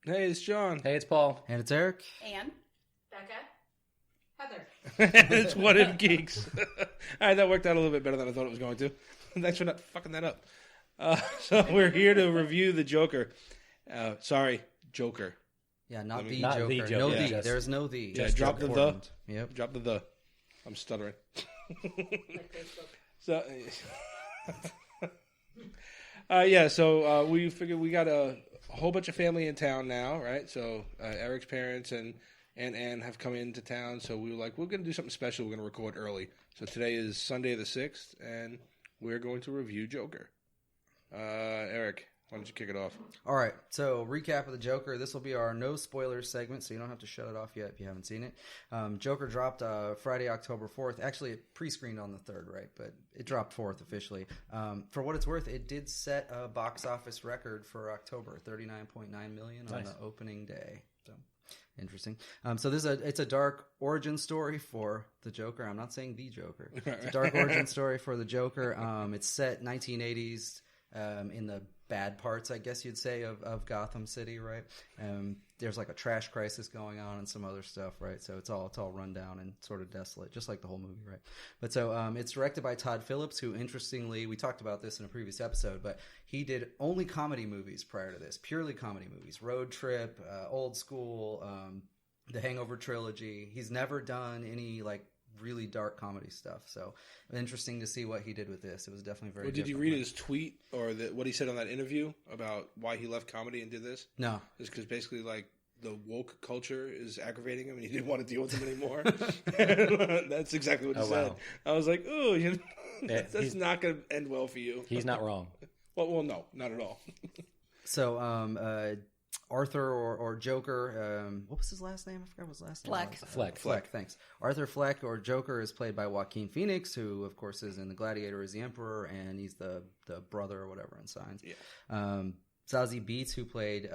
Hey, it's John. Hey, it's Paul. And it's Eric. And Becca. Heather. It's What If Geeks. All right, that worked out a little bit better than I thought it was going to. Thanks for not fucking that up. So we're here to review the Joker. Sorry, Joker. Yeah, not the Not Joker. the Joker. No Yeah. the. There's no the. Yeah, Just drop important. the. Yep. Drop the. I'm stuttering. Like Facebook. So, so we figured we got a whole bunch of family in town now, right? So Eric's parents and Ann have come into town, so we were like, we're going to do something special. We're going to record early. So today is Sunday the 6th, and we're going to review Joker. Eric, why don't you kick it off? All right. So recap of the Joker. This will be our no spoilers segment, so you don't have to shut it off yet if you haven't seen it. Joker dropped Friday, October 4th. Actually, it pre-screened on the 3rd, right? But it dropped 4th officially. For what it's worth, it did set a box office record for October, $39.9 million on the opening day. So interesting. So it's a dark origin story for the Joker. I'm not saying the Joker. It's a dark origin story for the Joker. It's set 1980s. In the bad parts, I guess you'd say, of Gotham City, right? There's like a trash crisis going on and some other stuff, right? So it's all run down and sort of desolate, just like the whole movie, right? But so it's directed by Todd Phillips, who, interestingly, we talked about this in a previous episode, but he did only comedy movies prior to this, purely comedy movies. Road Trip, Old School, the Hangover trilogy. He's never done any like really dark comedy stuff, so interesting to see what he did with this. It was definitely very Did you read his tweet or what he said on that interview about why he left comedy and did this? No. It's because basically like the woke culture is aggravating him and he didn't want to deal with them anymore. That's exactly what he said. Wow. I was like, oh, that's not going to end well for you. He's not wrong. Well, no, not at all. So Arthur or Joker, what was his last name? I forgot what his last name was. Fleck, thanks. Arthur Fleck, or Joker, is played by Joaquin Phoenix, who, of course, is in The Gladiator as the Emperor, and he's the brother or whatever in Signs. Yeah. Zazie Beetz, who played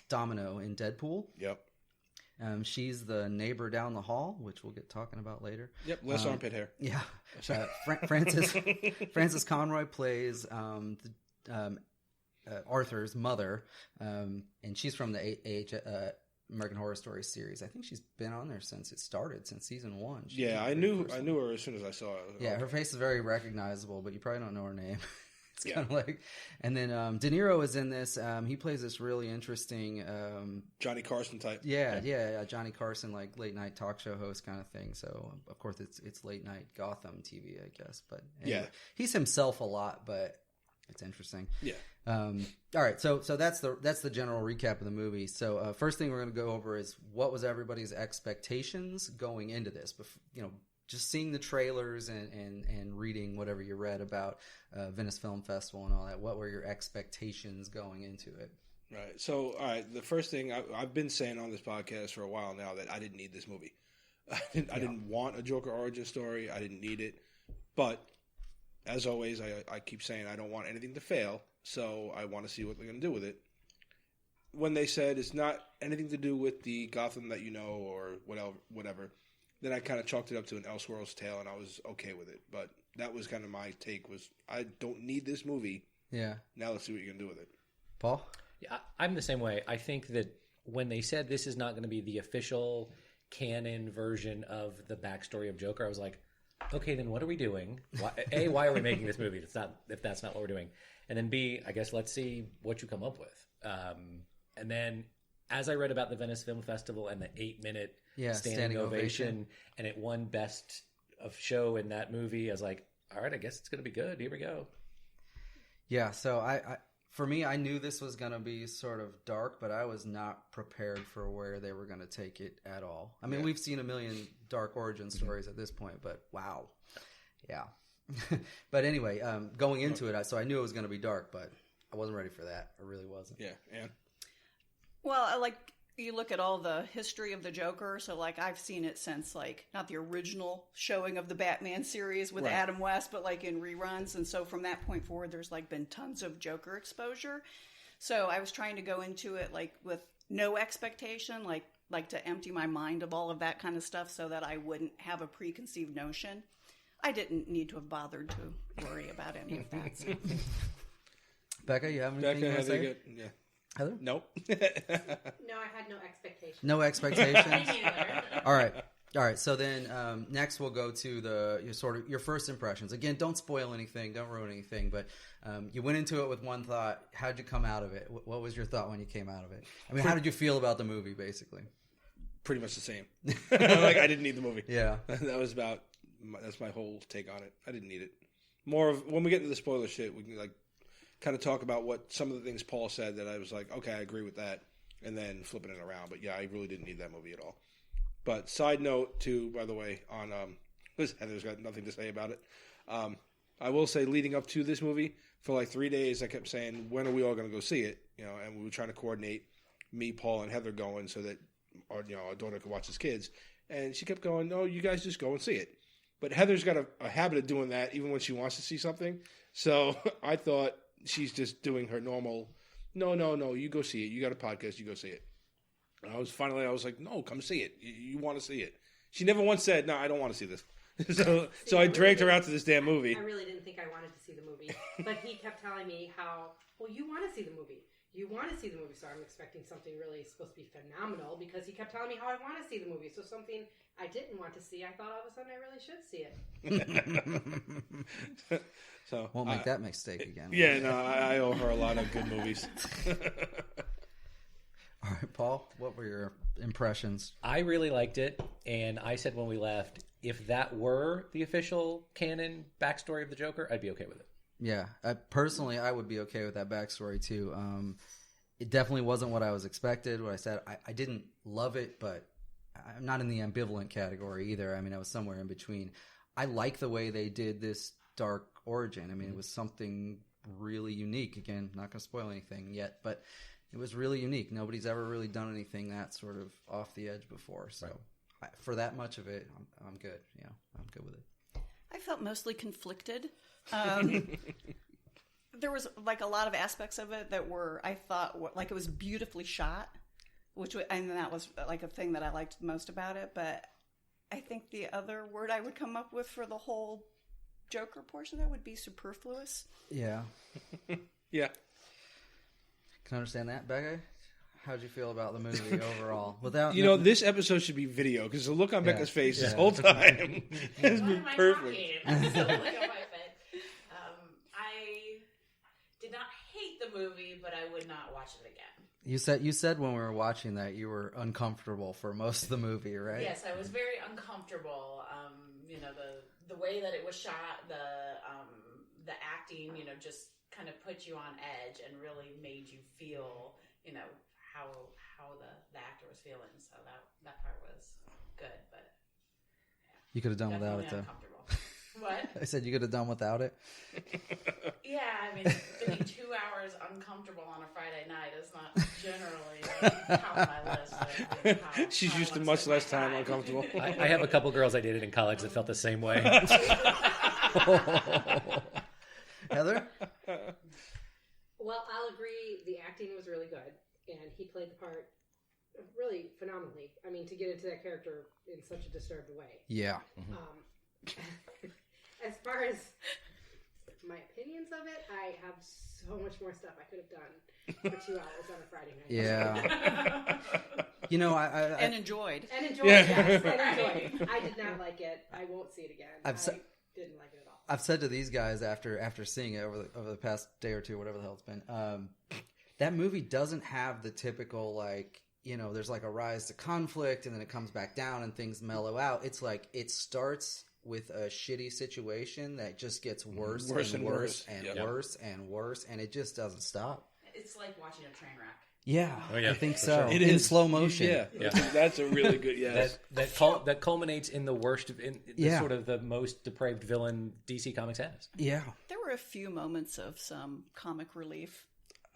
Domino in Deadpool. Yep. She's the neighbor down the hall, which we'll get talking about later. Yep, less armpit hair. Yeah. Frances Conroy plays Arthur's mother, and she's from the American Horror Story series. I think she's been on there since it started, since season 1. I knew her as soon as I saw her. Yeah, her face is very recognizable, but you probably don't know her name. It's kind of like, and then De Niro is in this. He plays this really interesting Johnny Carson type. Yeah, Johnny Carson, like late night talk show host kind of thing. So of course it's late night Gotham TV, I guess. But anyway, he's himself a lot, but it's interesting. Yeah. All right. So that's the general recap of the movie. So first thing we're going to go over is what was everybody's expectations going into this. Just seeing the trailers and reading whatever you read about Venice Film Festival and all that. What were your expectations going into it? Right. So, all right. The first thing I've been saying on this podcast for a while now that I didn't need this movie. I didn't want a Joker origin story. I didn't need it. But as always, I keep saying I don't want anything to fail, so I want to see what they're going to do with it. When they said it's not anything to do with the Gotham that you know or whatever, then I kind of chalked it up to an Elseworlds tale, and I was okay with it. But that was kind of my take, was I don't need this movie. Yeah. Now let's see what you're going to do with it. Paul? Yeah, I'm the same way. I think that when they said this is not going to be the official canon version of the backstory of Joker, I was like, okay, then what are we doing? Why are we making this movie? If that's not what we're doing. And then B, I guess let's see what you come up with. And then as I read about the Venice Film Festival and the 8-minute standing ovation, and it won Best of Show in that movie, I was like, all right, I guess it's going to be good. Here we go. Yeah, so for me, I knew this was going to be sort of dark, but I was not prepared for where they were going to take it at all. I mean, we've seen a million dark origin stories at this point, but wow. Yeah. But anyway, going into it, so I knew it was going to be dark, but I wasn't ready for that. I really wasn't. Yeah, Ann? Well, you look at all the history of the Joker, so like I've seen it since like not the original showing of the Batman series with Adam West, but like in reruns, and so from that point forward there's like been tons of Joker exposure. So I was trying to go into it like with no expectation, like to empty my mind of all of that kind of stuff so that I wouldn't have a preconceived notion. I didn't need to have bothered to worry about any of that. So. Becca, you have anything to say? Yeah. Heather? Nope. No, I had no expectations. No expectations? Me neither. All right. So then next we'll go to your first impressions. Again, don't spoil anything, don't ruin anything. But you went into it with one thought. How did you come out of it? What was your thought when you came out of it? I mean, how did you feel about the movie, basically? Pretty much the same. Like, I didn't need the movie. Yeah, that's my whole take on it. I didn't need it. More of when we get into the spoiler shit, we can like kind of talk about what some of the things Paul said that I was like, okay, I agree with that, and then flipping it around. But yeah, I really didn't need that movie at all. But side note too, by the way, on Heather's got nothing to say about it. I will say, leading up to this movie, for like 3 days, I kept saying, when are we all going to go see it? And we were trying to coordinate me, Paul, and Heather going so that our daughter could watch his kids. And she kept going, no, you guys just go and see it. But Heather's got a habit of doing that even when she wants to see something. So I thought she's just doing her normal, no, you go see it. You got a podcast, you go see it. And I was like, no, come see it. You want to see it. She never once said, no, I don't want to see this. So I dragged her out to this damn movie. I really didn't think I wanted to see the movie. But he kept telling me how, well, you want to see the movie. You want to see the movie. So I'm expecting something really supposed to be phenomenal because he kept telling me how I want to see the movie. So something I didn't want to see, I thought all of a sudden I really should see it. So won't make that mistake again. Yeah, no, I owe her a lot of good movies. All right, Paul, what were your impressions? I really liked it, and I said when we left, if that were the official canon backstory of the Joker, I'd be okay with it. Yeah, personally, I would be okay with that backstory too. It definitely wasn't what I was expected. What I said, I didn't love it, but I'm not in the ambivalent category either. I mean, I was somewhere in between. I like the way they did this dark origin. I mean, it was something really unique. Again, not going to spoil anything yet, but it was really unique. Nobody's ever really done anything that sort of off the edge before. So for that much of it, I'm good. Yeah, I'm good with it. I felt mostly conflicted. There was like a lot of aspects of it that were, I thought, like it was beautifully shot, and that was like a thing that I liked most about it. But I think the other word I would come up with for the whole Joker portion that would be superfluous. Yeah. Yeah. Can I understand that, Becca? How'd you feel about the movie overall? Without this episode should be video because the look on Becca's face this whole time has been perfect. I'm so looking at my face. I did not hate the movie, but I would not watch it again. You said when we were watching that you were uncomfortable for most of the movie, right? Yes, I was very uncomfortable. The way that it was shot, the acting, just kind of put you on edge and really made you feel, how the actor was feeling. So that part was good, but you could have done without it, though. What? I said you could have done without it. Yeah, I mean, being 2 hours uncomfortable on a Friday night is not generally top of my list. She's used to much less time uncomfortable. I have a couple girls I dated in college that felt the same way. Heather? Well, I'll agree. The acting was really good, and he played the part really phenomenally. I mean, to get into that character in such a disturbed way. Yeah. As far as my opinions of it, I have so much more stuff I could have done for 2 hours on a Friday night. Yeah. I enjoyed. And enjoyed, yes. And enjoyed. I did not like it. I won't see it again. I didn't like it at all. I've said to these guys after seeing it over the past day or two, whatever the hell it's been, that movie doesn't have the typical, there's like a rise to conflict and then it comes back down and things mellow out. It's like it starts with a shitty situation that just gets worse and worse and worse, and it just doesn't stop. It's like watching a train wreck. Yeah, I think so. Sure. It is in slow motion. Yeah. That's a really good yes. That culminates in the worst, sort of the most depraved villain DC Comics has. Yeah, there were a few moments of some comic relief.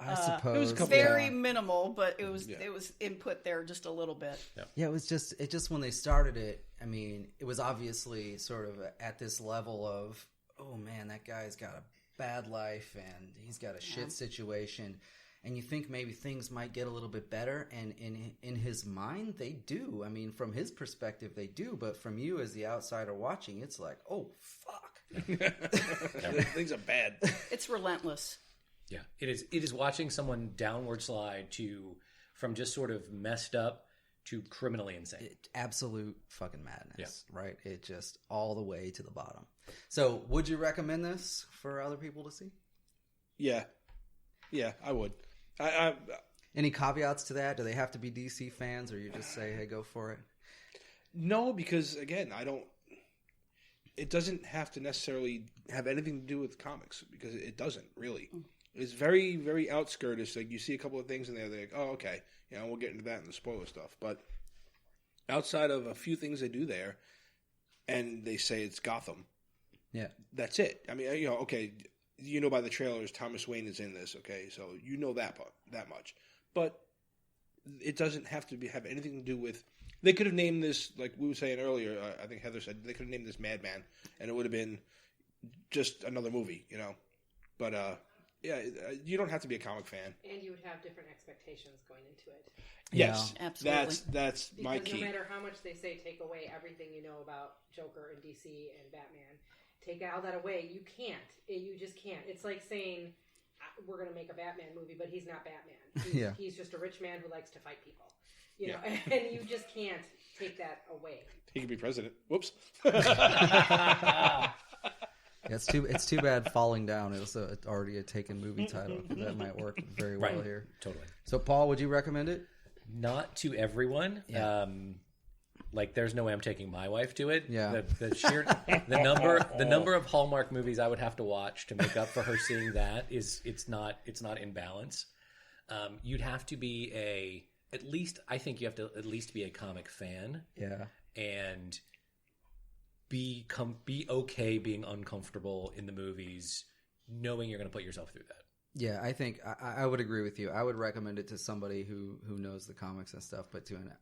I suppose it was a couple very minimal, but it was input there just a little bit. Yeah, it was just when they started it. I mean, it was obviously sort of at this level of, oh man, that guy's got a bad life and he's got a shit situation, and you think maybe things might get a little bit better, and in his mind they do. I mean, from his perspective they do, but from you as the outsider watching, it's like, oh fuck, things are bad. It's relentless. Yeah, it is. It is watching someone downward slide from just sort of messed up to criminally insane. Absolute fucking madness, right? It just all the way to the bottom. So, would you recommend this for other people to see? Yeah, I would. Any caveats to that? Do they have to be DC fans, or you just say, "Hey, go for it"? No, because again, it doesn't have to necessarily have anything to do with comics, because it doesn't really. It's very, very outskirtish. Like, you see a couple of things in there, they're like, oh, okay, we'll get into that in the spoiler stuff. But outside of a few things they do there, and they say it's Gotham, that's it. I mean, okay, by the trailers, Thomas Wayne is in this, okay, so you know that much. But it doesn't have to have anything to do with. They could have named this, like we were saying earlier, I think Heather said, they could have named this Madman, and it would have been just another movie, But, you don't have to be a comic fan. And you would have different expectations going into it. Yes, absolutely. That's my key. Because no matter how much they say take away everything you know about Joker and DC and Batman, take all that away, you can't. You just can't. It's like saying, we're going to make a Batman movie, but he's not Batman. He's just a rich man who likes to fight people. And you just can't take that away. He could be president. Whoops. It's too bad Falling Down is already a taken movie title. That might work very well here. Totally. So, Paul, would you recommend it? Not to everyone. Yeah. Like, there's no way I'm taking my wife to it. Yeah. The number of Hallmark movies I would have to watch to make up for her seeing that it's not in balance. You'd have to be I think you have to at least be a comic fan. Yeah. And be okay being uncomfortable in the movies, knowing you're going to put yourself through that. Yeah, I think I would agree with you. I would recommend it to somebody who knows the comics and stuff, but to an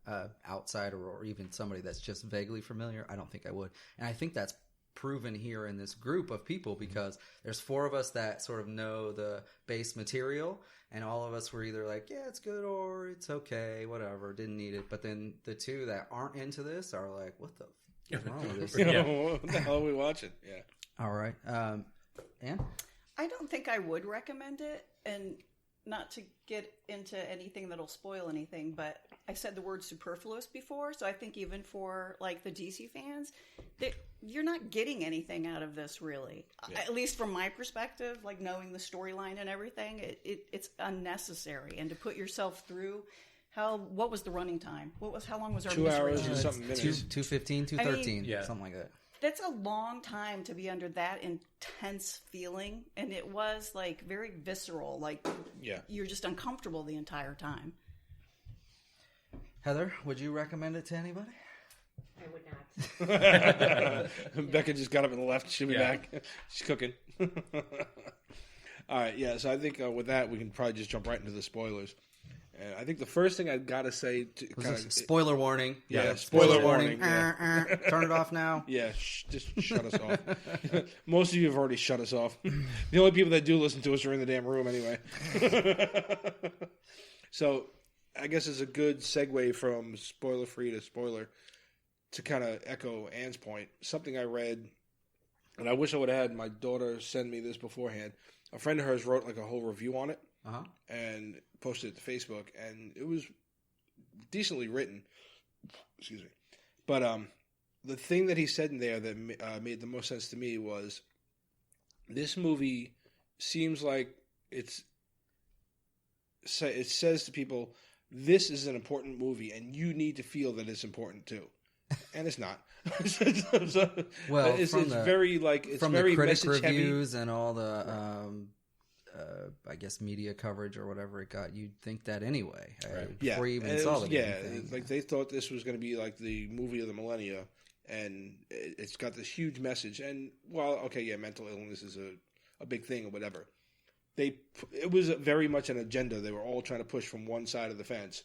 outsider or even somebody that's just vaguely familiar, I don't think I would. And I think that's proven here in this group of people, because there's 4 of us that sort of know the base material, and all of us were either like, yeah, it's good, or it's okay, whatever, didn't need it. But then the 2 that aren't into this are like, what the what's wrong with this? What the hell are we watching? Yeah. All right. Ann? I don't think I would recommend it, and not to get into anything that'll spoil anything, but I said the word superfluous before, so I think even for like the DC fans, you're not getting anything out of this, really. Yeah. At least from my perspective, like knowing the storyline and everything, it's unnecessary. And to put yourself through, what was the running time? How long was our 2 hours and something minutes? 2:15, 2:13, something like that. That's a long time to be under that intense feeling, and it was like very visceral. Like, you're just uncomfortable the entire time. Heather, would you recommend it to anybody? I would not. Becca just got up and left. She'll be back. She's cooking. All right, so I think with that we can probably just jump right into the spoilers. And I think the first thing I've got to say... spoiler warning. Yeah, spoiler warning. Turn it off now. Yeah, just shut us off. Most of you have already shut us off. The only people that do listen to us are in the damn room anyway. So, I guess it's a good segue from spoiler-free to spoiler to kind of echo Ann's point. Something I read, and I wish I would have had my daughter send me this beforehand. A friend of hers wrote like a whole review on it. And posted it to Facebook, and it was decently written. Excuse me. But the thing that he said in there that made the most sense to me was, this movie seems like it says to people, this is an important movie, and you need to feel that it's important too. And it's not. Well, it's very like it's from very the critic message reviews heavy. And all the I guess media coverage or whatever it got, you'd think that anyway. Before you even saw the thing. Like they thought this was going to be like the movie of the millennia, and it's got this huge message. And mental illness is a big thing or whatever. It was very much an agenda. They were all trying to push from one side of the fence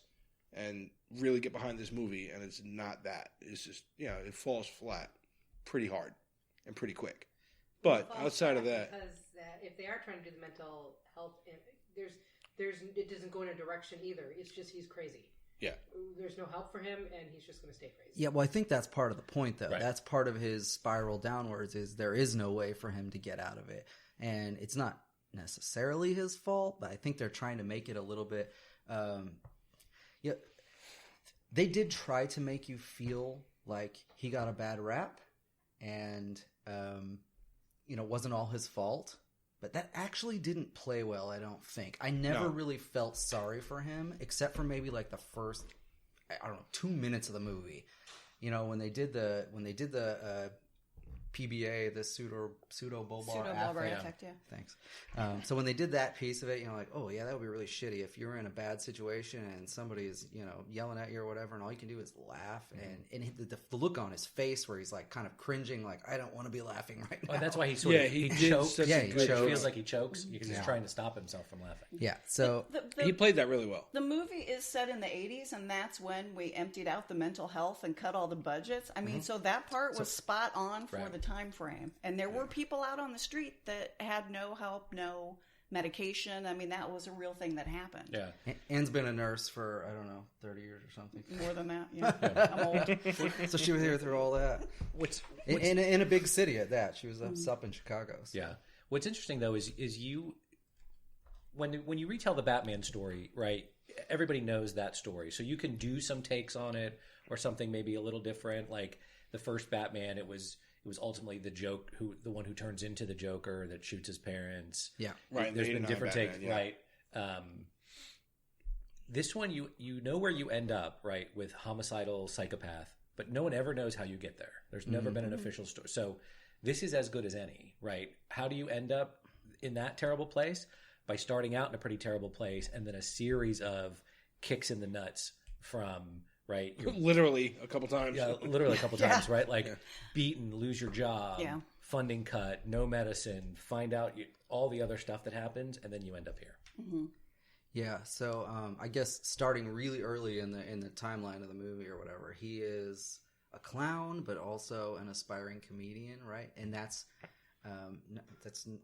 and really get behind this movie, and it's not that. It's just it falls flat pretty hard and pretty quick. But outside of that, because if they are trying to do the mental health, it doesn't go in a direction either. It's just he's crazy. Yeah, there's no help for him, and he's just going to stay crazy. Yeah, well, I think that's part of the point, though. Right. That's part of his spiral downwards. Is there is no way for him to get out of it, and it's not necessarily his fault, but I think they're trying to make it a little bit. Yeah, they did try to make you feel like he got a bad rap, and wasn't all his fault. But that actually didn't play well, I don't think. I never really felt sorry for him, except for maybe like the first, 2 minutes of the movie. When they did the PBA, the pseudo-bulbar affect. Yeah. Thanks. So when they did that piece of it, like, oh yeah, that would be really shitty if you're in a bad situation and somebody's, yelling at you or whatever, and all you can do is laugh. And the look on his face where he's like kind of cringing, like, I don't want to be laughing right now. Oh, that's why he chokes. He feels like he chokes because he's trying to stop himself from laughing. Yeah. So he played that really well. The movie is set in the 80s, and that's when we emptied out the mental health and cut all the budgets. I mean, so that part was spot on for the time frame. And there were people out on the street that had no help, no medication. I mean, that was a real thing that happened. Yeah. Anne's been a nurse for, 30 years or something. More than that, yeah. I'm old. So she was here through all that. In a big city at that. She was up in Chicago. So. Yeah. What's interesting, though, is you... When you retell the Batman story, right, everybody knows that story. So you can do some takes on it or something maybe a little different. Like the first Batman, it was ultimately the one who turns into the Joker that shoots his parents. Yeah, right. There's been different takes, right? This one, you know where you end up, right, with homicidal psychopath, but no one ever knows how you get there. There's never been an official story. So this is as good as any, right? How do you end up in that terrible place? By starting out in a pretty terrible place, and then a series of kicks in the nuts from. Right, literally a couple times. Yeah, literally a couple times. Right, like beaten, lose your job, funding cut, no medicine. Find out all the other stuff that happens, and then you end up here. Mm-hmm. Yeah. So I guess starting really early in the timeline of the movie or whatever, he is a clown, but also an aspiring comedian, right? And that's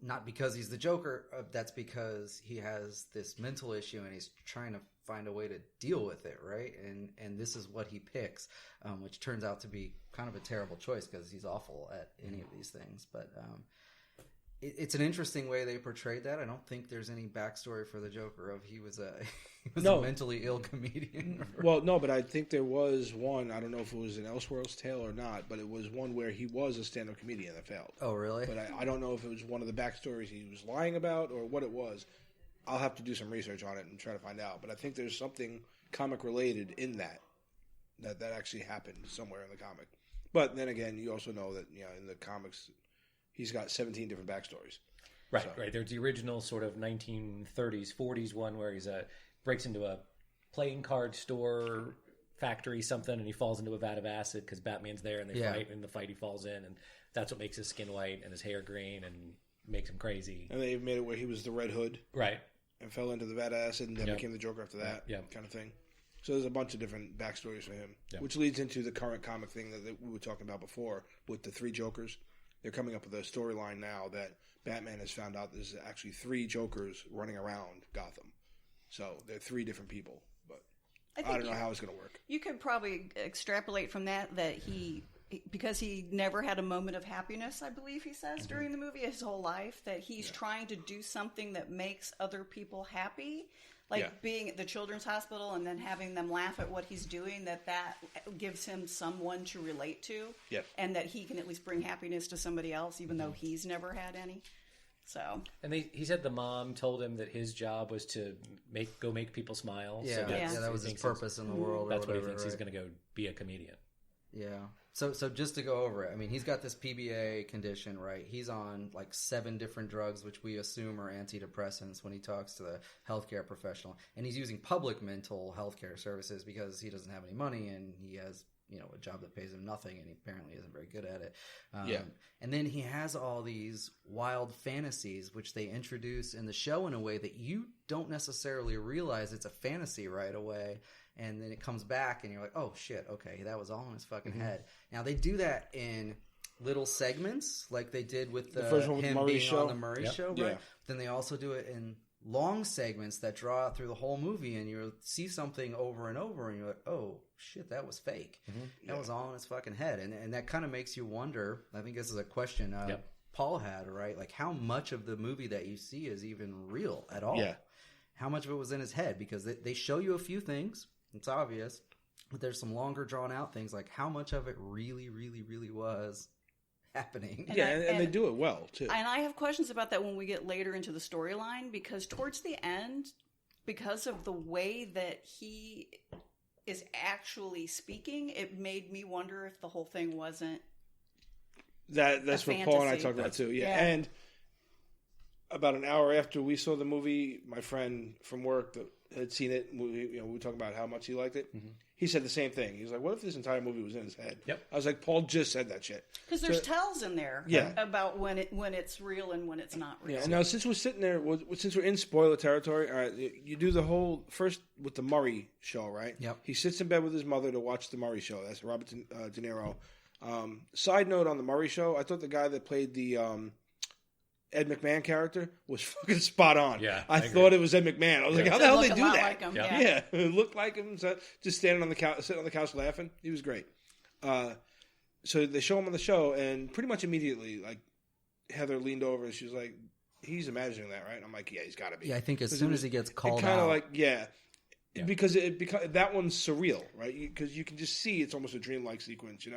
not because he's the Joker. That's because he has this mental issue and he's trying to find a way to deal with it, right? And this is what he picks, which turns out to be kind of a terrible choice because he's awful at any of these things. But it's an interesting way they portrayed that. I don't think there's any backstory for the Joker of he was a mentally ill comedian. Well, no, but I think there was one. I don't know if it was an Elseworlds Tale or not, but it was one where he was a stand-up comedian that failed. Oh, really? But I don't know if it was one of the backstories he was lying about or what it was. I'll have to do some research on it and try to find out. But I think there's something comic-related in that actually happened somewhere in the comic. But then again, you also know that in the comics, he's got 17 different backstories. Right, right. There's the original sort of 1930s, 40s one where he's breaks into a playing card store factory something, and he falls into a vat of acid because Batman's there, and they fight. And in the fight, he falls in, and that's what makes his skin white and his hair green and makes him crazy. And they made it where he was the Red Hood, right, and fell into the vat of acid, and then became the Joker after that, kind of thing. So there's a bunch of different backstories for him, which leads into the current comic thing that we were talking about before with the 3 Jokers. They're coming up with a storyline now that Batman has found out there's actually 3 Jokers running around Gotham. So they're 3 different people, but I don't know how it's going to work. You could probably extrapolate from that he, because he never had a moment of happiness, I believe he says during the movie, his whole life, that he's trying to do something that makes other people happy. Like being at the children's hospital and then having them laugh at what he's doing, that gives him someone to relate to. Yep. And that he can at least bring happiness to somebody else, even though he's never had any. So. And he said the mom told him that his job was to make people smile. Yeah, so that was his purpose in the world. That's or whatever, what he thinks he's going to go be a comedian. Yeah. So just to go over it, I mean, he's got this PBA condition, right? He's on like 7 different drugs, which we assume are antidepressants when he talks to the healthcare professional. And he's using public mental healthcare services because he doesn't have any money and he has, a job that pays him nothing and he apparently isn't very good at it. And then he has all these wild fantasies, which they introduce in the show in a way that you don't necessarily realize it's a fantasy right away. And then it comes back and you're like, oh shit, okay, that was all in his fucking head. Now they do that in little segments like they did with the first one with him the Murray being show. on the Murray show, right? Yeah. Then they also do it in long segments that draw out through the whole movie and you see something over and over and you're like, oh shit, that was fake. That was all in his fucking head. And that kind of makes you wonder, I think this is a question, Paul had, right? Like, how much of the movie that you see is even real at all? Yeah. How much of it was in his head? Because they show you a few things. It's obvious. But there's some longer drawn out things. Like, how much of it really, really, really was happening? And they do it well, too. And I have questions about that when we get later into the storyline, because towards the end, because of the way that he is actually speaking, it made me wonder if the whole thing wasn't That's what Paul and I talked about, too. Yeah. And about an hour after we saw the movie, my friend from work that had seen it, we were talking about how much he liked it. Mm-hmm. He said the same thing. He was like, what if this entire movie was in his head? Yep. I was like, Paul just said that shit. Because there's tells in there Yeah. about when it's real and when it's not real. Yeah, and now since we're sitting there, since we're in spoiler territory, all right, you do the whole, first with the Murray show, right? Yep. He sits in bed with his mother to watch the Murray show. That's Robert De Niro. Side note on the Murray show, I thought the guy that played the Ed McMahon character was fucking spot on. Yeah, I thought it was Ed McMahon. I was like, how the hell Looked they a do lot that? like him, Yeah. yeah. It looked like him, so just standing on the couch, sitting on the couch laughing. He was great. So they show him on the show, and pretty much immediately, like, Heather leaned over and she was like, he's imagining that, right? And I'm like, yeah, he's got to be. Yeah, I think as soon as he gets called kind out. of like, yeah. Because that one's surreal, right? Because you can just see it's almost a dreamlike sequence.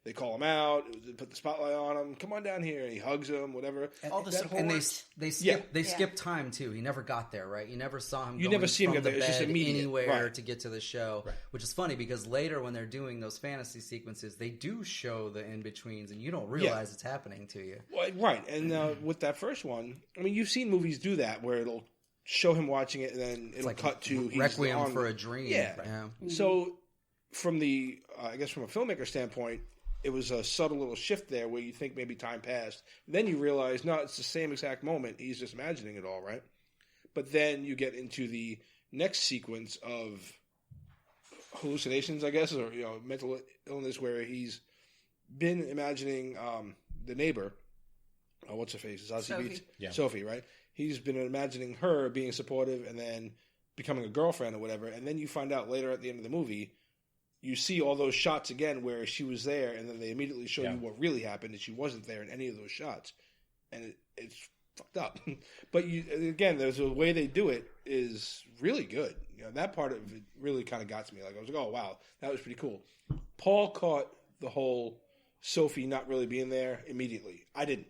They call him out, they put the spotlight on him. Come on down here, and he hugs him, whatever. All the support. And they skip time too. He never got there, right? You never saw him. You going never see him from get there. the It's just bed immediate. anywhere Right. to get to the show, Right. which is funny because later when they're doing those fantasy sequences, they do show the in betweens, and you don't realize it's happening to you. Well, right, and with that first one, I mean, you've seen movies do that where it'll show him watching it, and then it'll cut to he's Requiem on for a Dream. Yeah. Yeah. So, from the I guess from a filmmaker standpoint, it was a subtle little shift there where you think maybe time passed. Then you realize, no, it's the same exact moment. He's just imagining it all, right? But then you get into the next sequence of hallucinations, I guess, or mental illness, where he's been imagining the neighbor. What's her face? Is Sophie. Sophie, right? He's been imagining her being supportive and then becoming a girlfriend or whatever. And then you find out later at the end of the movie, you see all those shots again where she was there, and then they immediately show you what really happened, and she wasn't there in any of those shots. And it's fucked up. But again, there's a way they do it is really good. That part of it really kind of got to me. Like, I was like, oh, wow, that was pretty cool. Paul caught the whole Sophie not really being there immediately. I didn't.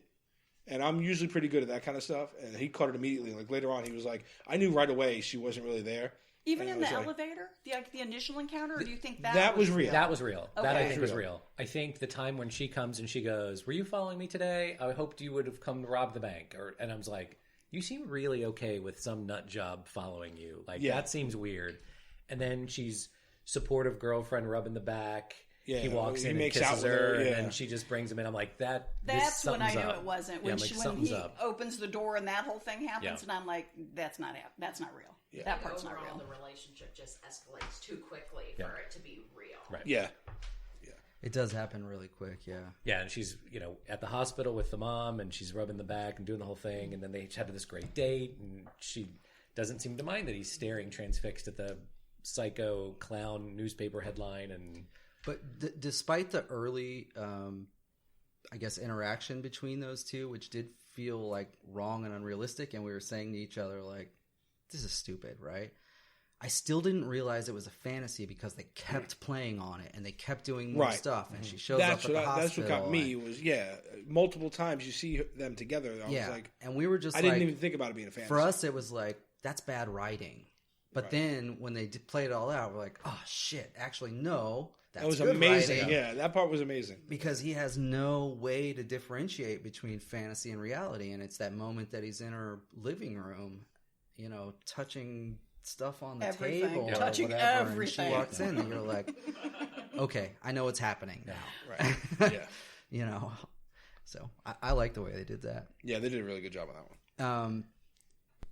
And I'm usually pretty good at that kind of stuff. And he caught it immediately. Like, later on, he was like, I knew right away she wasn't really there. Even in the like, elevator? The initial encounter? Or do you think that was real? That was real. Okay. That I think was real. I think the time when she comes and she goes, were you following me today? I hoped you would have come to rob the bank. And I was like, you seem really okay with some nut job following you. Like, that seems weird. And then she's supportive girlfriend rubbing the back. Yeah, he walks in and makes kisses out with her, her, and then she just brings him in. I'm like, That's when I knew it wasn't. When he opens the door and that whole thing happens, and I'm like, that's not real. Yeah. That part's not Overall, real. the relationship just escalates too quickly for it to be real. Right. Yeah. It does happen really quick, yeah. Yeah, and she's, at the hospital with the mom, and she's rubbing the back and doing the whole thing, and then they had this great date, and she doesn't seem to mind that he's staring transfixed at the psycho clown newspaper headline. But despite the early, I guess, interaction between those two, which did feel like wrong and unrealistic, and we were saying to each other, like, this is stupid, right? I still didn't realize it was a fantasy because they kept playing on it and they kept doing more stuff. And she shows up at the hospital. That's what got me was, multiple times you see them together. I was like, and we were just I didn't even think about it being a fantasy. For us, it was like, that's bad writing. But then when they played it all out, we're like, oh shit, actually, no. That was good amazing. writing. Yeah, that part was amazing. Because he has no way to differentiate between fantasy and reality. And it's that moment that he's in her living room, touching stuff on the table or touching whatever, everything. and she walks in and you're like, okay, I know what's happening now. Right. Yeah. So I like the way they did that. Yeah, they did a really good job on that one.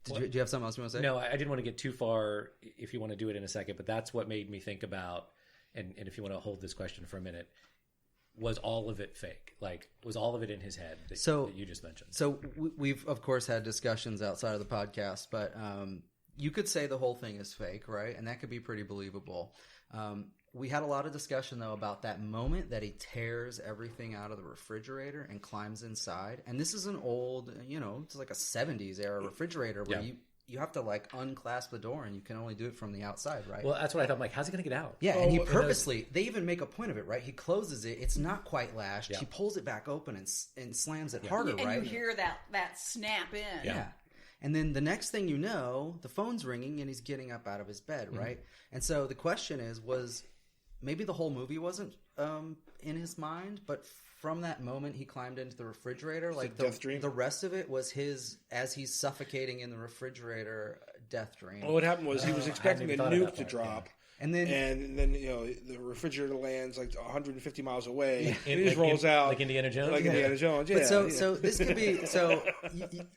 Do you have something else you want to say? No, I didn't want to get too far if you want to do it in a second, but that's what made me think about, and if you want to hold this question for a minute, was all of it fake? Like, was all of it in his head that you just mentioned? So we've, of course, had discussions outside of the podcast, but you could say the whole thing is fake, right? And that could be pretty believable. We had a lot of discussion, though, about that moment that he tears everything out of the refrigerator and climbs inside. And this is an old, it's like a 70s era refrigerator where you have to, like, unclasp the door, and you can only do it from the outside, right? Well, that's what I thought. I'm like, how's he going to get out? Yeah, and he purposely, they even make a point of it, right? He closes it. It's not quite lashed. Yeah. He pulls it back open and slams it harder, and right? you hear that snap in. Yeah. And then the next thing you know, the phone's ringing, and he's getting up out of his bed, right? And so the question is, maybe the whole movie wasn't in his mind, but from that moment he climbed into the refrigerator, like the rest of it was his, as he's suffocating in the refrigerator, death dream. Well, what happened was he was expecting a nuke to drop. Yeah. And then the refrigerator lands like 150 miles away. And he just like rolls out like Indiana Jones. Like Indiana Jones, yeah. But so this could be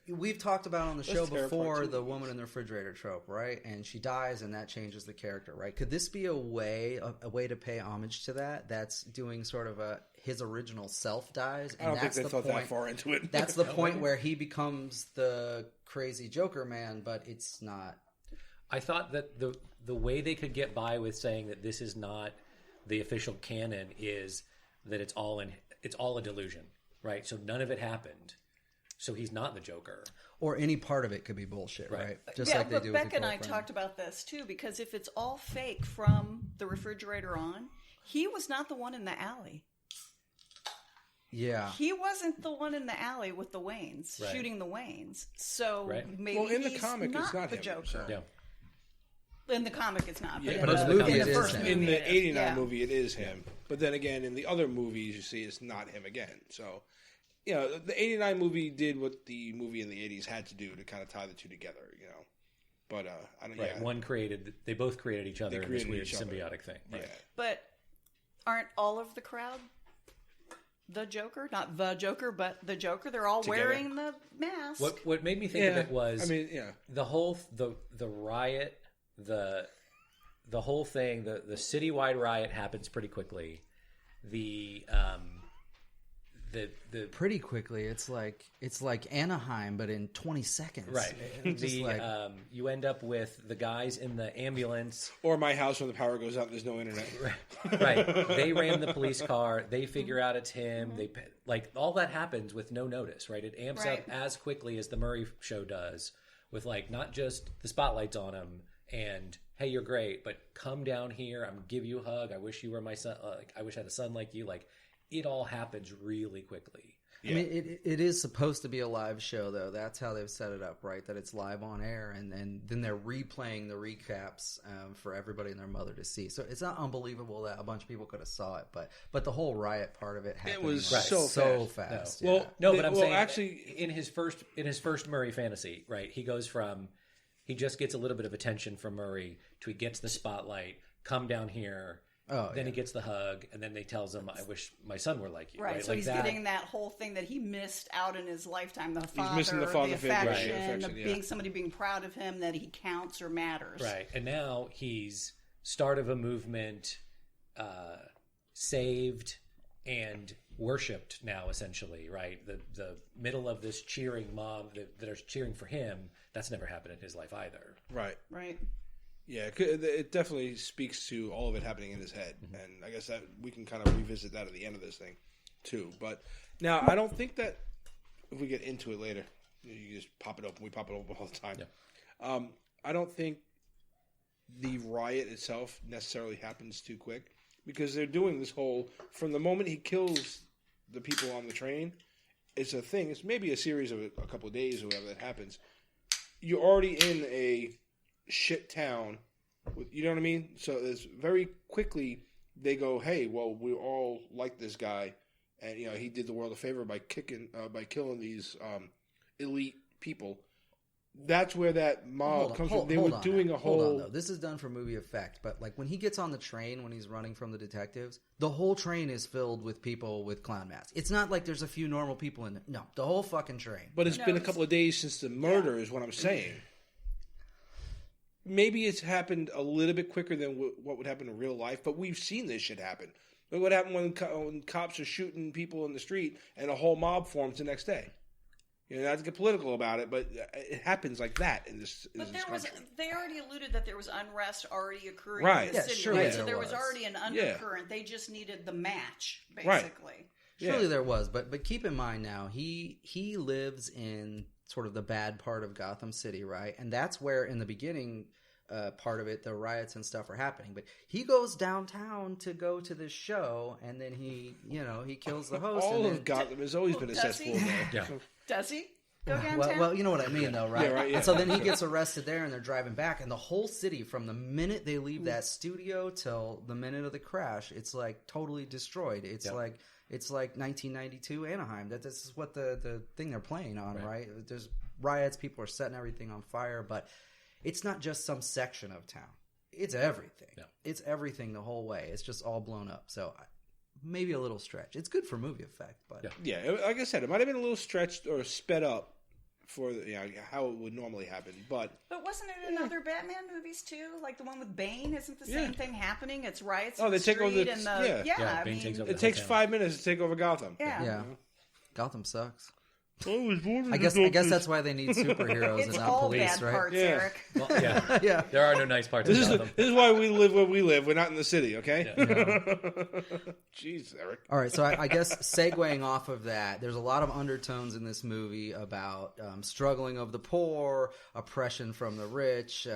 we've talked about on the show before the woman in the refrigerator trope, right? And she dies, and that changes the character, right? Could this be a way to pay homage to that? That's doing sort of his original self dies. And I don't think they thought that far into it. That's the point where he becomes the crazy Joker man, but it's not. I thought that the way they could get by with saying that this is not the official canon is that it's all a delusion, right? So none of it happened. So he's not the Joker. Or any part of it could be bullshit, right? Just like they do with Becca and I talked about this too, because if it's all fake from the refrigerator on, he was not the one in the alley. Yeah. He wasn't the one in the alley with the Waynes, shooting the Waynes. So maybe in the comic, it's not the him, Joker. so. Yeah. In the comic, it's not. Yeah, but in the movie, it is him. In the 89 movie, it is him. But then again, in the other movies, you see it's not him again. So, the 89 movie did what the movie in the 80s had to do to kind of tie the two together, But I don't know. Right, yeah. They both created each other in this weird symbiotic thing. Right. Yeah. But aren't all of the crowd the Joker? Not the Joker, but the Joker. They're all wearing the mask. What made me think of it was the whole the riot, the whole thing, the citywide riot happens pretty quickly. The pretty quickly. It's like Anaheim, but in 20 seconds. Right. You end up with the guys in the ambulance, or my house when the power goes out. And there's no internet. Right. They ram the police car. They figure out it's him. They all that happens with no notice. Right. It amps up as quickly as the Murray show does, with not just the spotlights on him and hey, you're great, but come down here. I'm gonna give you a hug. I wish you were my son. I wish I had a son like you. It all happens really quickly. Yeah. I mean, it is supposed to be a live show, though. That's how they've set it up, right? That it's live on air, and then they're replaying the recaps for everybody and their mother to see. So it's not unbelievable that a bunch of people could have saw it, but the whole riot part of it happened. It was so fast. No. Well, but I'm saying actually in his first Murray fantasy, right? He goes from he just gets a little bit of attention from Murray to he gets the spotlight. Come down here. Then he gets the hug, and then they tells him, "I wish my son were like you." Right, so he's getting that whole thing that he missed out in his lifetime. The father, he's missing the father affection, being somebody being proud of him, that he counts or matters. Right, and now he's start of a movement, saved and worshipped now, essentially. Right, the middle of this cheering mob that are cheering for him. That's never happened in his life either. Right. Yeah, it definitely speaks to all of it happening in his head, and I guess that we can kind of revisit that at the end of this thing, too. But now, I don't think that if we get into it later, you just pop it open. We pop it open all the time. Yeah. I don't think the riot itself necessarily happens too quick because they're doing this whole from the moment he kills the people on the train. It's a thing. It's maybe a series of a couple of days or whatever that happens. You're already in a shit town, you know what I mean? So it's very quickly they go, hey, well, we all like this guy, and he did the world a favor by killing these elite people. That's where that mob comes from. They were doing a whole. Hold on, though. This is done for movie effect, but when he gets on the train when he's running from the detectives, the whole train is filled with people with clown masks. It's not like there's a few normal people in it. No, the whole fucking train. But it's been a couple of days since the murder, is what I'm saying. Maybe it's happened a little bit quicker than what would happen in real life, but we've seen this shit happen. Look what happened when cops are shooting people in the street and a whole mob forms the next day. You know, not to get political about it, but it happens like that in this. But this country. they already alluded that there was unrest already occurring Right. in the city, surely right? So there was was. already an undercurrent. They just needed the match, Right. basically. Surely there was, but keep in mind now, he lives in sort of the bad part of Gotham City, right? And that's where, in the beginning part of it, the riots and stuff are happening. But he goes downtown to go to this show, and then he kills the host. All and of then, Gotham has always been a Does he? cesspool. Though. Yeah. Does he go downtown? well, you know what I mean, though, right? Yeah, right, yeah. And so then he gets arrested there, and they're driving back, and the whole city, from the minute they leave that studio till the minute of the crash, it's like totally destroyed. It's like 1992 Anaheim. This is what the thing they're playing on, right? There's riots, people are setting everything on fire, but it's not just some section of town. It's everything. Yeah. It's everything the whole way. It's just all blown up. So maybe a little stretch. It's good for movie effect, but Yeah, like I said, it might have been a little stretched or sped up for how it would normally happen, but wasn't it in other Batman movies too? Like the one with Bane, isn't the same thing happening? It's riots. Oh, in they the take over street the and yeah. Bane takes over it the takes whole 5 minutes to take over Gotham. Yeah. Gotham sucks. I guess that's why they need superheroes It's and not all police, bad right? parts, Yeah. Eric. Well, yeah. Yeah. There are no nice parts of This Gotham. is why we live where we live. We're not in the city, okay? Jeez, Eric. All right, so I guess segueing off of that, there's a lot of undertones in this movie about struggling of the poor, oppression from the rich,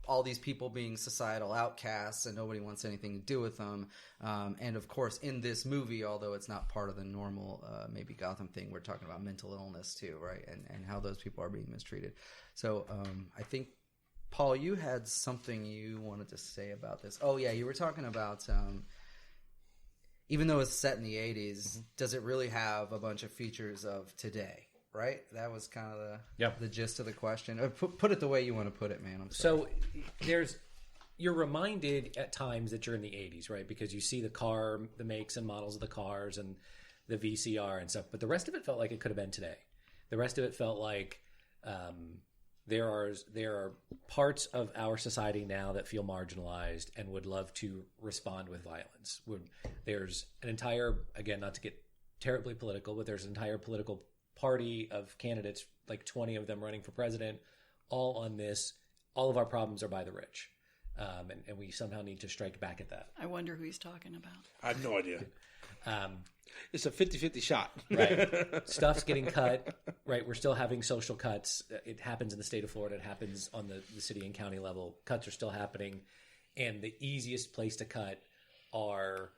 all these people being societal outcasts and nobody wants anything to do with them. And of course, in this movie, although it's not part of the normal maybe Gotham thing, we're talking about mental illness too, right? And how those people are being mistreated. So I think, Paul, you had something you wanted to say about this. Oh, yeah, you were talking about... even though it's set in the 80s, does it really have a bunch of features of today, right? That was kind of the gist of the question. Put it the way you want to put it, man. I'm sorry. So you're reminded at times that you're in the 80s, right? Because you see the makes and models of the cars and the VCR and stuff. But the rest of it felt like it could have been today. The rest of it felt like there are parts of our society now that feel marginalized and would love to respond with violence. There's an entire, again, not to get terribly political, but there's an entire political party of candidates, like 20 of them running for president, all on this. All of our problems are by the rich. And we somehow need to strike back at that. I wonder who he's talking about. I have no idea. It's a 50-50 shot. Right. Stuff's getting cut. Right. We're still having social cuts. It happens in the state of Florida. It happens on the city and county level. Cuts are still happening. And the easiest place to cut are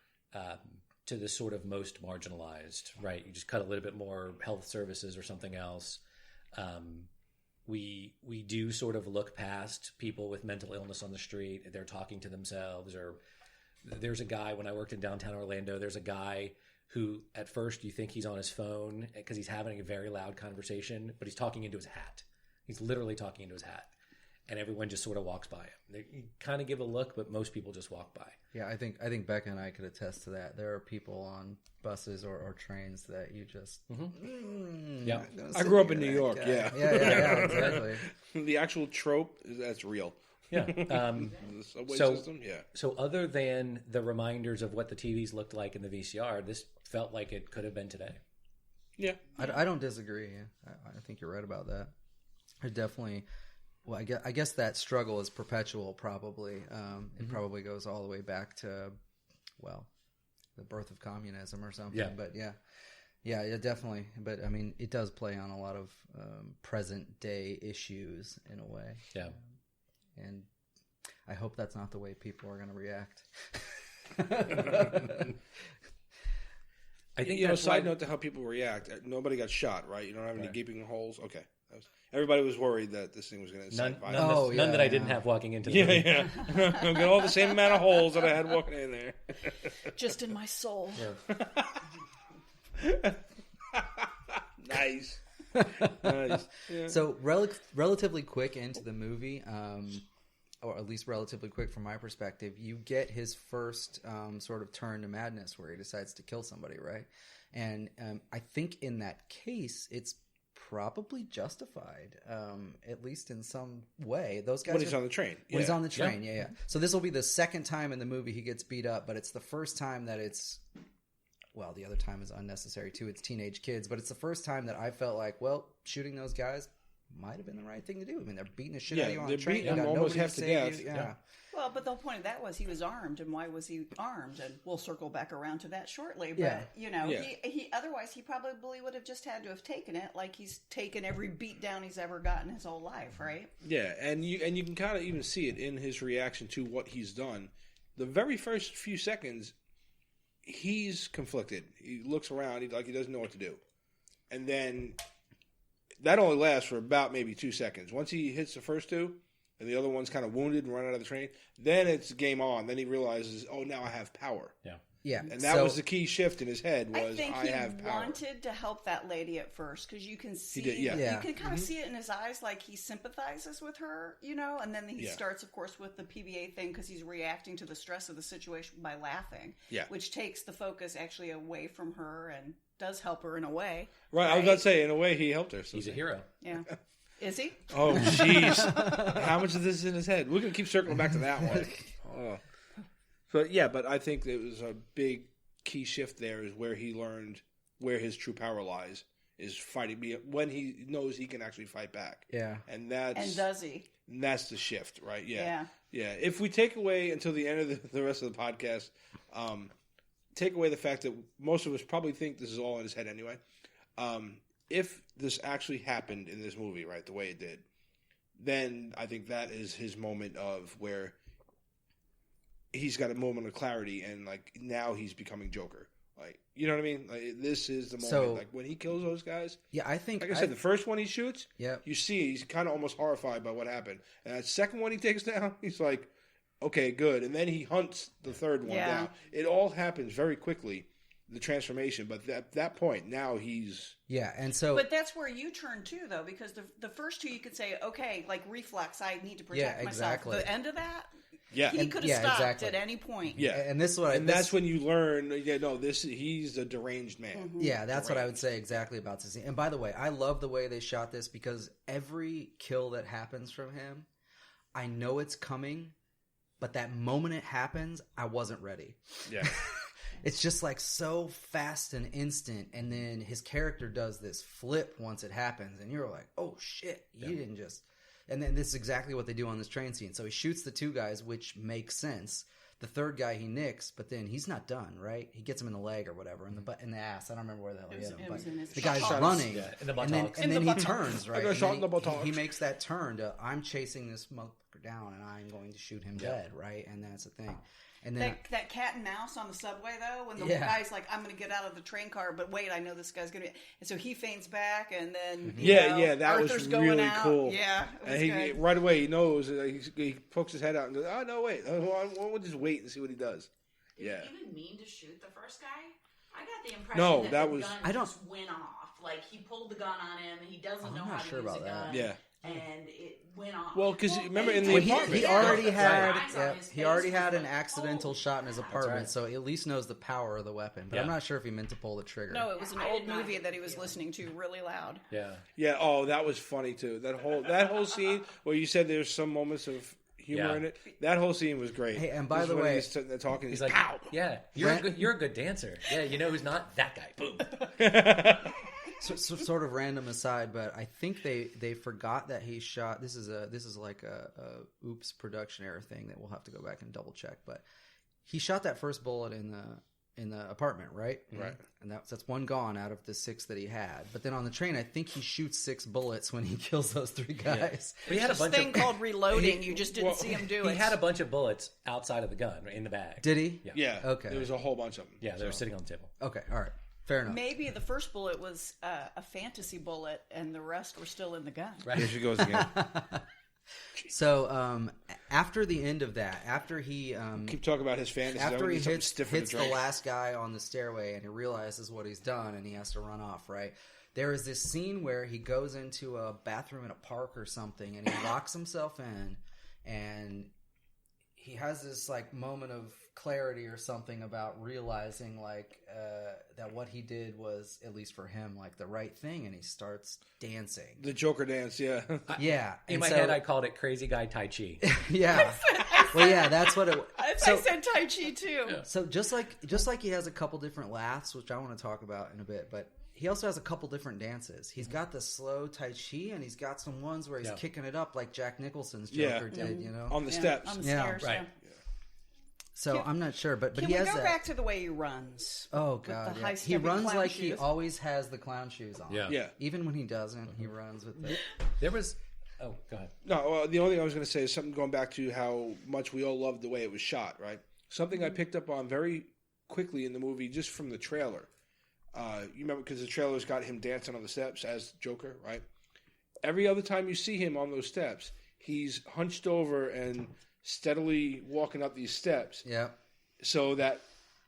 to the sort of most marginalized, right? You just cut a little bit more health services or something else. We do sort of look past people with mental illness on the street. They're talking to themselves. Or there's a guy, when I worked in downtown Orlando, there's a guy who at first you think he's on his phone because he's having a very loud conversation, but he's talking into his hat. He's literally talking into his hat. And everyone just sort of walks by him. You kind of give a look, but most people just walk by. Yeah, I think Becca and I could attest to that. There are people on buses or trains that you just... Yeah. I grew up in New York, yeah. Yeah, exactly. The actual trope, that's real. Yeah. The subway system, yeah. So other than the reminders of what the TVs looked like in the VCR, this felt like it could have been today. Yeah. I don't disagree. I think you're right about that. I definitely... Well, I guess that struggle is perpetual, probably. It probably goes all the way back to, well, the birth of communism or something. Yeah. But yeah, definitely. But, I mean, it does play on a lot of present-day issues in a way. Yeah. And I hope that's not the way people are going to react. I think, side note to how people react, nobody got shot, right? You don't have any gaping holes? Okay. Everybody was worried that this thing was going to incite violence. None that I didn't have walking into the movie. Yeah. I've got all the same amount of holes that I had walking in there. Just in my soul. Yeah. Nice. Yeah. So relatively quick into the movie, or at least relatively quick from my perspective, you get his first sort of turn to madness where he decides to kill somebody, right? And I think in that case, it's probably justified, at least in some way. Those guys. When he's on the train. When he's on the train, yeah. So this will be the second time in the movie he gets beat up, but it's the first time that it's well, the other time is unnecessary too. It's teenage kids, but it's the first time that I felt like, well, shooting those guys might have been the right thing to do. I mean, they're beating the shit out of you on the train. They're beating them almost half to death. Yeah. Well, but the whole point of that was he was armed, and why was he armed? And we'll circle back around to that shortly. But he otherwise he probably would have just had to have taken it, like he's taken every beat down he's ever gotten his whole life, right? Yeah, and you can kind of even see it in his reaction to what he's done. The very first few seconds, he's conflicted. He looks around, he doesn't know what to do, and then that only lasts for about maybe 2 seconds. Once he hits the first two, and the other one's kind of wounded and run out of the train, then it's game on. Then he realizes, oh, now I have power. Yeah. Yeah. And that was the key shift in his head was, I think I have he power. wanted to help that lady at first, because you can see, He did, yeah. you can kind of see it in his eyes, like he sympathizes with her, and then he starts, of course, with the PBA thing, because he's reacting to the stress of the situation by laughing, which takes the focus actually away from her and does help her in a way. Right, I was about to say, in a way, he helped her. So He's a hero. Yeah. Is he? Oh, jeez. How much of this is in his head? We're going to keep circling back to that one. Oh. But I think there was a big key shift there is where he learned where his true power lies, is fighting when he knows he can actually fight back. Yeah. And does he? And that's the shift, right? Yeah. If we take away until the end of the rest of the podcast, take away the fact that most of us probably think this is all in his head anyway. If this actually happened in this movie, right, the way it did, then I think that is his moment of where he's got a moment of clarity and, like, now he's becoming Joker. Like, you know what I mean? Like, this is the moment. Like, when he kills those guys. Yeah, I think. Like I said, the first one he shoots, yeah, you see he's kind of almost horrified by what happened. And that second one he takes down, he's like, okay, good. And then he hunts the third one down. It all happens very quickly, the transformation. But at that point, now he's... Yeah, and so... But that's where you turn too, though, because the first two you could say, okay, like reflex, I need to protect myself. The end of that... Yeah, he could have stopped at any point. Yeah, and this is what that's when you learn. He's a deranged man. Mm-hmm. Yeah, that's what I would say exactly about this scene. And by the way, I love the way they shot this because every kill that happens from him, I know it's coming, but that moment it happens, I wasn't ready. Yeah, it's just like so fast and instant, and then his character does this flip once it happens, and you're like, oh shit, he didn't just. And then this is exactly what they do on this train scene. So he shoots the two guys, which makes sense. The third guy he nicks, but then he's not done, right? He gets him in the leg or whatever, in the ass. I don't remember where the hell he hit him, but the guy's running, in the and then he turns, right? He makes that turn to, I'm chasing this motherfucker down, and I'm going to shoot him dead, right? And that's the thing. And then that cat and mouse on the subway, though, when the guy's like, I'm going to get out of the train car, but wait, I know this guy's going to be... And so he feigns back, and then, that Arthur's was going really out. cool. Yeah, and he right away, he knows, he pokes his head out and goes, oh, no, wait, we'll just wait and see what he does. Did he even mean to shoot the first guy? I got the impression that the gun just went off. Like, he pulled the gun on him, and he doesn't know how to use a gun. Yeah. And it went off. Well, because remember in the apartment, he already had an accidental shot in his apartment, so he at least knows the power of the weapon. But I'm not sure if he meant to pull the trigger. No, it was an old movie that he was listening to really loud. Yeah. Oh, that was funny too. That whole scene where you said there's some moments of humor in it. That whole scene was great. Hey, and by the way, they're talking. He's like, "Pow! Yeah, you're a good dancer. Yeah, you know who's not? That guy. Boom." So, sort of random aside, but I think they forgot that he shot. This is like a oops production error thing that we'll have to go back and double check. But he shot that first bullet in the apartment, right? Right. And that's one gone out of the 6 that he had. But then on the train, I think he shoots 6 bullets when he kills those 3 guys. Yeah. But he had a bunch thing called reloading. You just didn't see him do it. He had a bunch of bullets outside of the gun, in the bag. Did he? Yeah. Okay. There was a whole bunch of them. Yeah, they were sitting on the table. Okay. All right. Fair enough. Maybe the first bullet was a fantasy bullet, and the rest were still in the gun. Right. Here she goes again. So after the end of that, after he keep talking about his fantasy, after he hits the last guy on the stairway, and he realizes what he's done, and he has to run off. Right. There is this scene where he goes into a bathroom in a park or something, and he locks himself in, and he has this like moment of clarity or something about realizing like that what he did was, at least for him, like the right thing, and he starts dancing. The Joker dance, yeah. Yeah. In my head, I called it Crazy Guy Tai Chi. Yeah. Well, yeah, that's what it. I So, said Tai Chi too. Yeah. so just like he has a couple different laughs, which I want to talk about in a bit, but he also has a couple different dances. He's got the slow Tai Chi, and he's got some ones where he's kicking it up like Jack Nicholson's Joker did. You know, on the steps. On the Yeah. stairs, Right. so I'm not sure, but Can he we has go that. back to the way he runs? Oh the god, yeah. high-stepping He runs clown like he shoes? always has the clown shoes on. Yeah. Yeah. Even when he doesn't, he runs with the. There was. Oh, go ahead. No, well, the only thing I was going to say is something going back to how much we all loved the way it was shot, right? Something I picked up on very quickly in the movie just from the trailer. You remember, because the trailer's got him dancing on the steps as Joker, right? Every other time you see him on those steps, he's hunched over and steadily walking up these steps. Yeah. So that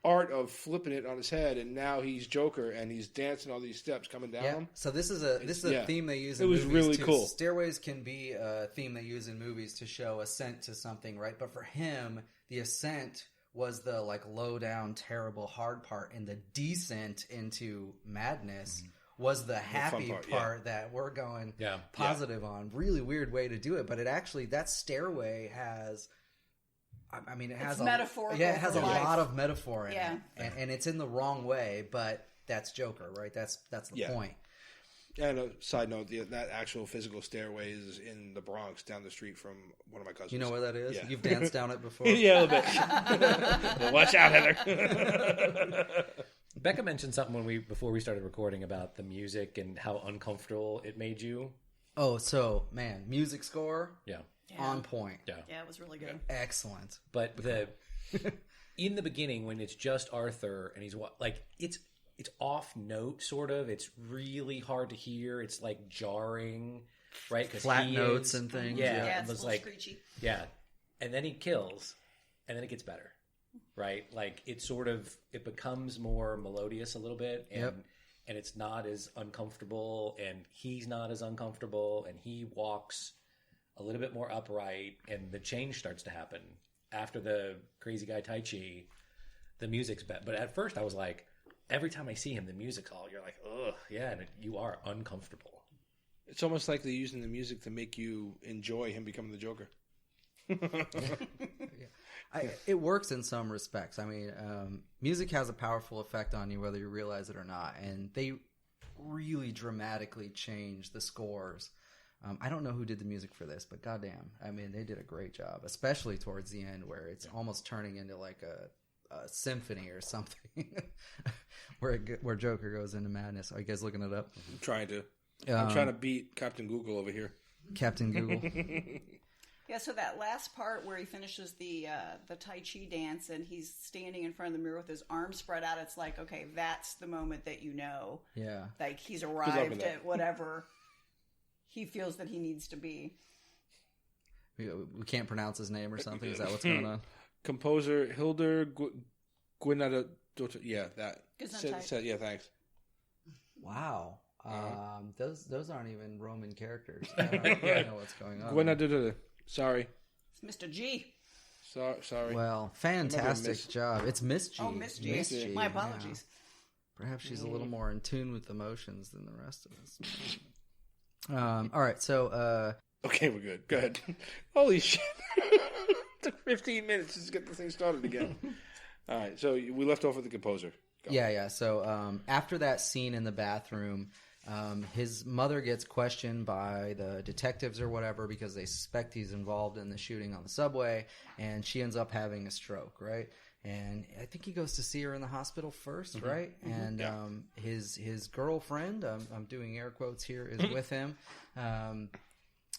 art of flipping it on his head, and now he's Joker, and he's dancing all these steps coming down Yeah. them. So this is a theme they use in It was movies really too. cool. Stairways can be a theme they use in movies to show ascent to something, right? But for him, the ascent was the like low down, terrible, hard part, and the descent into madness was the happy part, part that we're going Yeah. positive on. Really weird way to do it, but it actually that stairway has. I mean, it has It's metaphorical Yeah, it has for a life. lot of metaphor in Yeah. it, and it's in the wrong way. But that's Joker, right? That's the Yeah. point. And a side note, that actual physical stairway is in the Bronx, down the street from one of my cousins. You know where that is? Yeah. You've danced down it before. Yeah, a little bit. Watch out, Heather. Becca mentioned something before we started recording about the music and how uncomfortable it made you. Oh, so man, music score Yeah. on point. Yeah. Yeah, it was really good. Excellent. But in the beginning, when it's just Arthur and he's like, it's off note, sort of. It's really hard to hear. It's like jarring, right? 'Cause Flat he notes is- and things. Yeah, Yeah, it it's a was little like, screechy. yeah, and then he kills, and then it gets better, right? Like it becomes more melodious a little bit, and Yep. and it's not as uncomfortable, and he's not as uncomfortable, and he walks a little bit more upright, and the change starts to happen after the crazy guy Tai Chi. The music's better, but at first I was like, every time I see him, the music's all, you're like, ugh, yeah, and you are uncomfortable. It's almost like they're using the music to make you enjoy him becoming the Joker. It works in some respects. I mean, music has a powerful effect on you whether you realize it or not, and they really dramatically change the scores. I don't know who did the music for this, but goddamn, I mean, they did a great job, especially towards the end where it's almost turning into like a symphony or something, where Joker goes into madness. Are you guys looking it up? I'm trying to. I'm trying to beat Captain Google over here. Captain Google. Yeah, so that last part where he finishes the Tai Chi dance and he's standing in front of the mirror with his arms spread out, it's like, okay, that's the moment that you know, Yeah. like he's luck with arrived that. at whatever he feels that he needs to be. We can't pronounce his name or something. Is that what's going on? Composer Hildur Guinada. Yeah, that. Gesundheit. Yeah, thanks. Wow. Those aren't even Roman characters. I don't know what's going on. Guinada. Sorry. It's Mr. G. Sorry. Well, fantastic Miss. job. It's Miss G. Oh, Miss G. My apologies. Yeah. Perhaps she's a little more in tune with emotions than the rest of us. All right, so Okay, we're good. Go ahead. Holy shit. Took 15 minutes just to get the thing started again. All right, so we left off with the composer. Go. yeah. So after that scene in the bathroom, his mother gets questioned by the detectives or whatever because they suspect he's involved in the shooting on the subway, and she ends up having a stroke, right? And I think he goes to see her in the hospital first, right? And his girlfriend, I'm doing air quotes here, is with him.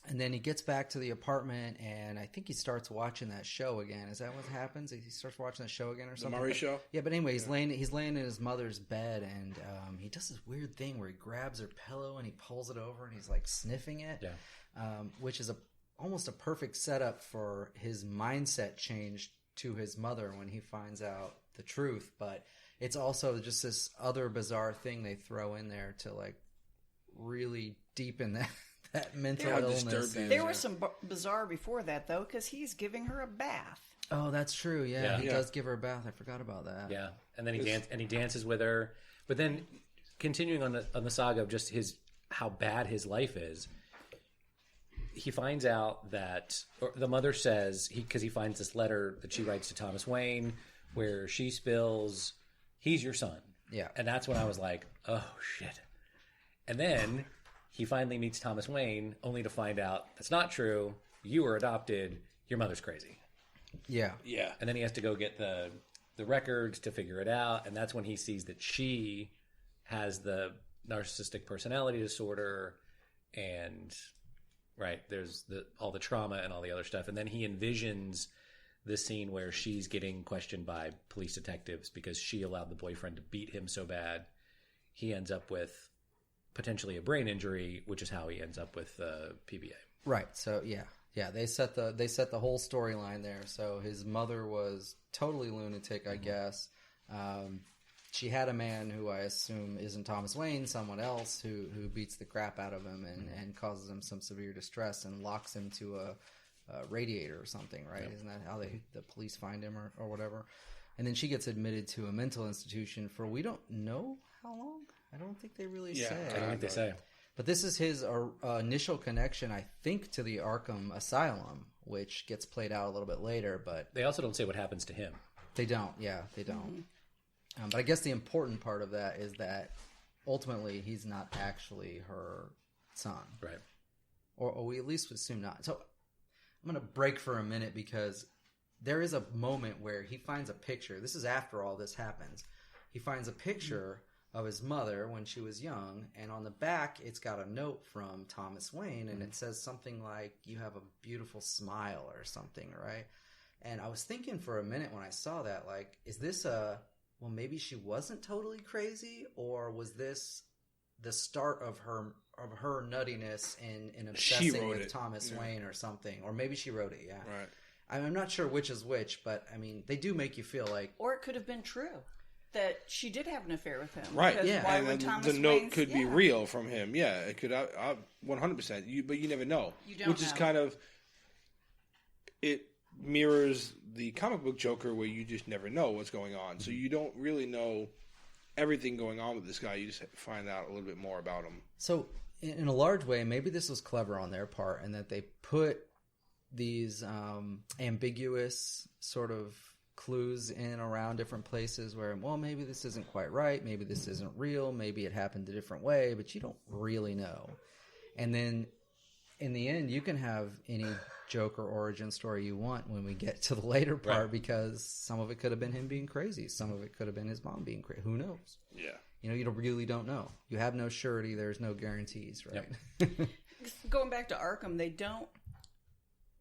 And then he gets back to the apartment, and I think he starts watching that show again. Is that what happens? He starts watching that show again or something? The Murray Show? Yeah, but anyway, he's laying in his mother's bed, and he does this weird thing where he grabs her pillow and he pulls it over, and he's like sniffing it, which is almost a perfect setup for his mindset change to his mother when he finds out the truth. But it's also just this other bizarre thing they throw in there to like really deepen that mental illness. disturbing. There was some bizarre before that, though, because he's giving her a bath. Oh, that's true. Yeah, he Yeah. does give her a bath. I forgot about that. Yeah, and then he dances with her. But then, continuing on the saga of just how bad his life is, he finds out that, or the mother says, because he finds this letter that she writes to Thomas Wayne where she spills, he's your son. Yeah. And that's when I was like, oh, shit. And then he finally meets Thomas Wayne, only to find out that's not true. You were adopted. Your mother's crazy. Yeah. Yeah. And then he has to go get the records to figure it out. And that's when he sees that she has the narcissistic personality disorder and, right, there's all the trauma and all the other stuff. And then he envisions the scene where she's getting questioned by police detectives because she allowed the boyfriend to beat him so bad. He ends up with potentially a brain injury, which is how he ends up with PBA. Right. So yeah, they set the whole storyline there. So his mother was totally lunatic, I guess. She had a man who I assume isn't Thomas Wayne, someone else who beats the crap out of him and causes him some severe distress and locks him to a radiator or something, right? Yep. Isn't that how the police find him or whatever? And then she gets admitted to a mental institution for we don't know how long. I don't think they really say. I don't think they say. But this is his initial connection, I think, to the Arkham Asylum, which gets played out a little bit later. But they also don't say what happens to him. They don't. Yeah, they don't. But I guess the important part of that is that ultimately he's not actually her son. Right. Or we at least assume not. So I'm going to break for a minute because there is a moment where he finds a picture. This is after all this happens. He finds a picture of his mother when she was young, and on the back it's got a note from Thomas Wayne, and it says something like, you have a beautiful smile or something, right? And I was thinking for a minute when I saw that, like, is this well, maybe she wasn't totally crazy, or was this the start of her nuttiness in obsessing with Thomas Wayne or something? Or maybe she wrote it, Right. I'm not sure which is which, but I mean, they do make you feel like... Or it could have been true. That she did have an affair with him. Right, Because why would and Thomas the note Wayne's- could be real from him. Yeah, it could 100%. But you never know. You don't Which is know. kind of... It mirrors the comic book Joker where you just never know what's going on. So you don't really know everything going on with this guy. You just find out a little bit more about him. So, in a large way, maybe this was clever on their part, and that they put these ambiguous sort of clues in around different places where, well, maybe this isn't quite right, maybe this isn't real, maybe it happened a different way, but you don't really know. And then, in the end, you can have any Joker origin story you want when we get to the later part, because some of it could have been him being crazy, some of it could have been his mom being crazy. Who knows? Yeah. You really don't know. You have no surety. There's no guarantees, right? Yep. Going back to Arkham, they don't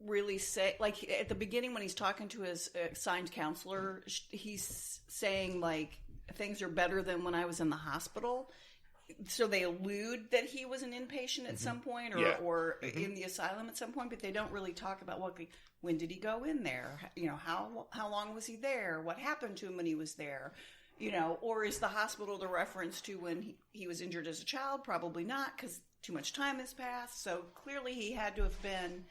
really say, like at the beginning when he's talking to his assigned counselor, he's saying like things are better than when I was in the hospital. So they allude that he was an inpatient at some point, or in the asylum at some point, but they don't really talk about when did he go in there? How long was he there? What happened to him when he was there? Or is the hospital the reference to when he was injured as a child? Probably not, because too much time has passed. So clearly he had to have been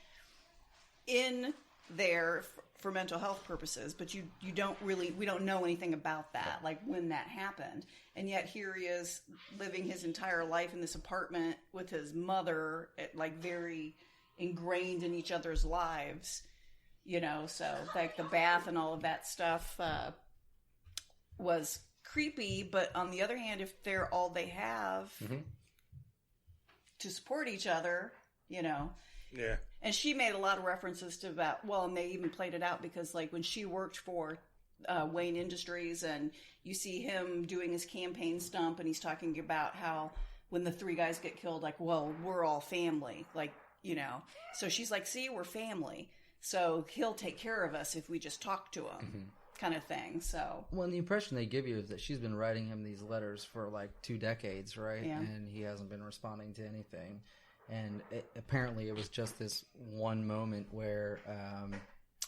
in there for mental health purposes, but we don't know anything about that, like when that happened. And yet here he is living his entire life in this apartment with his mother, like very ingrained in each other's lives, so like the bath and all of that stuff was creepy. But on the other hand, if they're all they have to support each other, Yeah. And she made a lot of references to and they even played it out because, like, when she worked for Wayne Industries, and you see him doing his campaign stump, and he's talking about how when the three guys get killed, like, well, we're all family, like, So she's like, see, we're family, so he'll take care of us if we just talk to him, kind of thing. So, well, the impression they give you is that she's been writing him these letters for like 2 decades, right? Yeah. And he hasn't been responding to anything. And apparently it was just this one moment where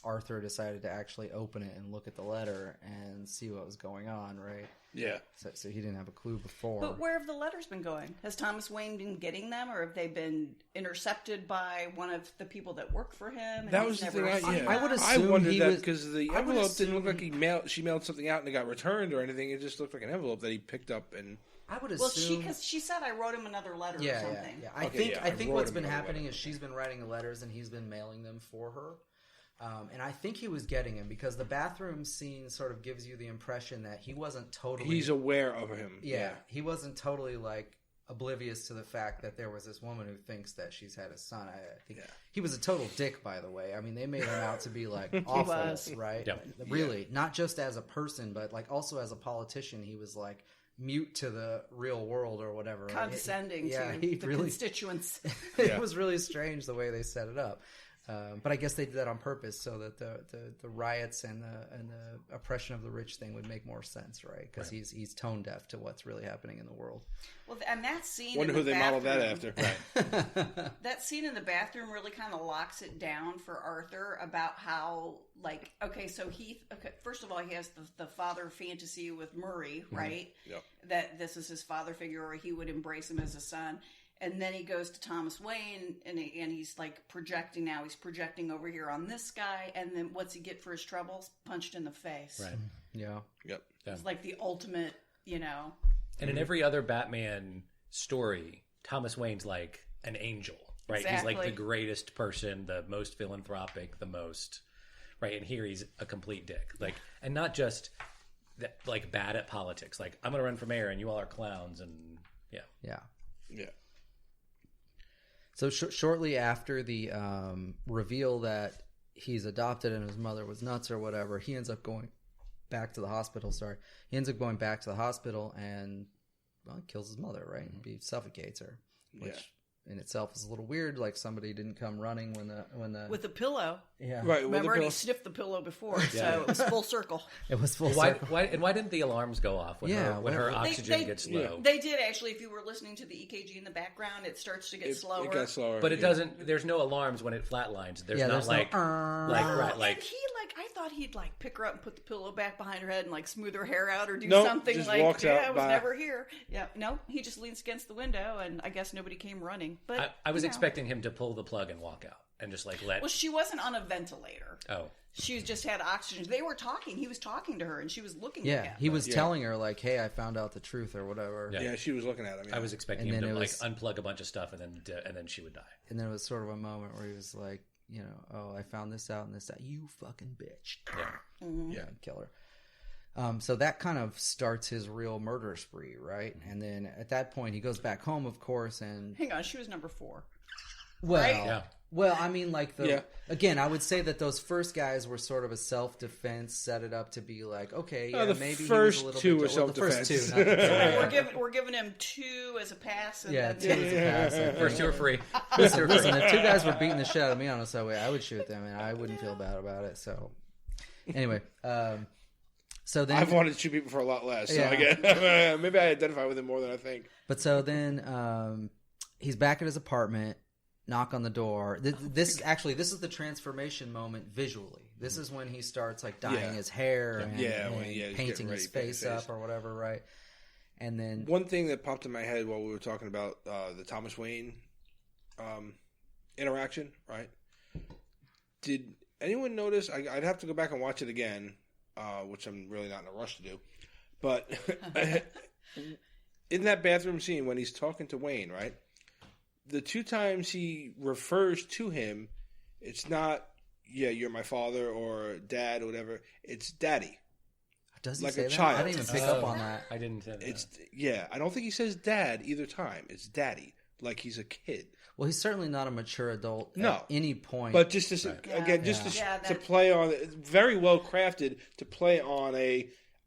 Arthur decided to actually open it and look at the letter and see what was going on, right? Yeah. So he didn't have a clue before. But where have the letters been going? Has Thomas Wayne been getting them, or have they been intercepted by one of the people that work for him? And That he's was the never thing. seen I them? would I assume wondered he that was- because the I would envelope didn't look assume- like she mailed something out and it got returned or anything. It just looked like an envelope that he picked up and. I would Well, assume. because she said I wrote him another letter or something. Yeah. Okay, I think wrote what's him been another happening letter. is she's been writing the letters and he's been mailing them for her. And I think he was getting him because the bathroom scene sort of gives you the impression that he wasn't totally. He's aware of him. Yeah, he wasn't totally like oblivious to the fact that there was this woman who thinks that she's had a son. I think he was a total dick, by the way. I mean, they made him out to be like awful, was. right? Yeah. Really, not just as a person, but like also as a politician. He was like mute to the real world or whatever. right? Condescending Yeah, to he the really- constituents. It was really strange the way they set it up. But I guess they did that on purpose so that the riots and the oppression of the rich thing would make more sense, right? Because he's tone deaf to what's really happening in the world. Well, and that scene. Wonder in who the they modeled that bathroom- after. That scene in the bathroom really kind of locks it down for Arthur about how, like, okay, so first of all, he has the father fantasy with Murray, right? Yep. That this is his father figure, or he would embrace him as a son. And then he goes to Thomas Wayne, and he's like projecting now. He's projecting over here on this guy, and then what's he get for his troubles? Punched in the face. Right. Yeah. Yep. It's like the ultimate, And in every other Batman story, Thomas Wayne's like an angel, right? He's like Exactly. the greatest person, the most philanthropic, the most, right? And here he's a complete dick. Like, and not just that, like bad at politics. Like, I'm going to run for mayor and you all are clowns. And yeah. Yeah. Yeah. So shortly after the reveal that he's adopted and his mother was nuts or whatever, he ends up going back to the hospital. He ends up going back to the hospital and kills his mother, right? He suffocates her, which in itself is a little weird. Like somebody didn't come running when the with a pillow. yeah Right. Remember, he sniffed the pillow before, so it was full circle. it was full Why circle. why didn't the alarms go off when her oxygen gets low? They did actually. If you were listening to the EKG in the background, it starts to get slower. It got slower. But it doesn't. There's no alarms when it flatlines. There's not there's no, like right, like and he I thought he'd like pick her up and put the pillow back behind her head and like smooth her hair out or do Nope, something just like walks out I was by. never here. Yeah, no, he just leans against the window and I guess nobody came running. But I was expecting him to pull the plug and walk out and just like let. Well, she wasn't on a ventilator. Oh, She just had oxygen. They were talking. He was talking to her, and she was looking at Yeah, him. he was telling her like, "Hey, I found out the truth" or whatever. Yeah. Yeah, she was looking at him. Yeah. I was expecting And him then to it like was- unplug a bunch of stuff and then she would die. And then it was sort of a moment where he was like, "Oh, I found this out and this out. You fucking bitch." Yeah. Yeah, kill her. So that kind of starts his real murder spree, right? And then at that point, he goes back home, of course, and Hang on, she was number 4. well, Right? Yeah. well, I mean, like Yeah. again, I would say that those first guys were sort of a self-defense, set it up to be like, okay, yeah, the maybe first he was a little two bit, were well, the first two, self-defense. not the third. We're giving him 2 as a pass. And Yeah, then 2 is a pass. I think. First two are free. Listen, if 2 guys were beating the shit out of me on a subway, I would shoot them, and I wouldn't feel bad about it. So, anyway, so then, I've wanted to shoot people for a lot less. So Yeah. I get maybe I identify with him more than I think. but so then he's back at his apartment. Knock on the door. This is the transformation moment visually. This is when he starts like dyeing Yeah. his hair and, Yeah, and when he's painting getting his ready to paint his face up face. or whatever, right? And then One thing that popped in my head while we were talking about the Thomas Wayne interaction, right? Did anyone notice? I'd have to go back and watch it again, which I'm really not in a rush to do. But in that bathroom scene when he's talking to Wayne, right? The 2 times he refers to him, it's not, yeah, you're my father or dad or whatever. It's daddy. does he like say a that? child. I didn't even pick up on that. I didn't. It's yeah. I don't think he says dad either time. It's daddy, like he's a kid. Well, he's certainly not a mature adult No. at any point. But just to, again, just to play on, very well crafted to play on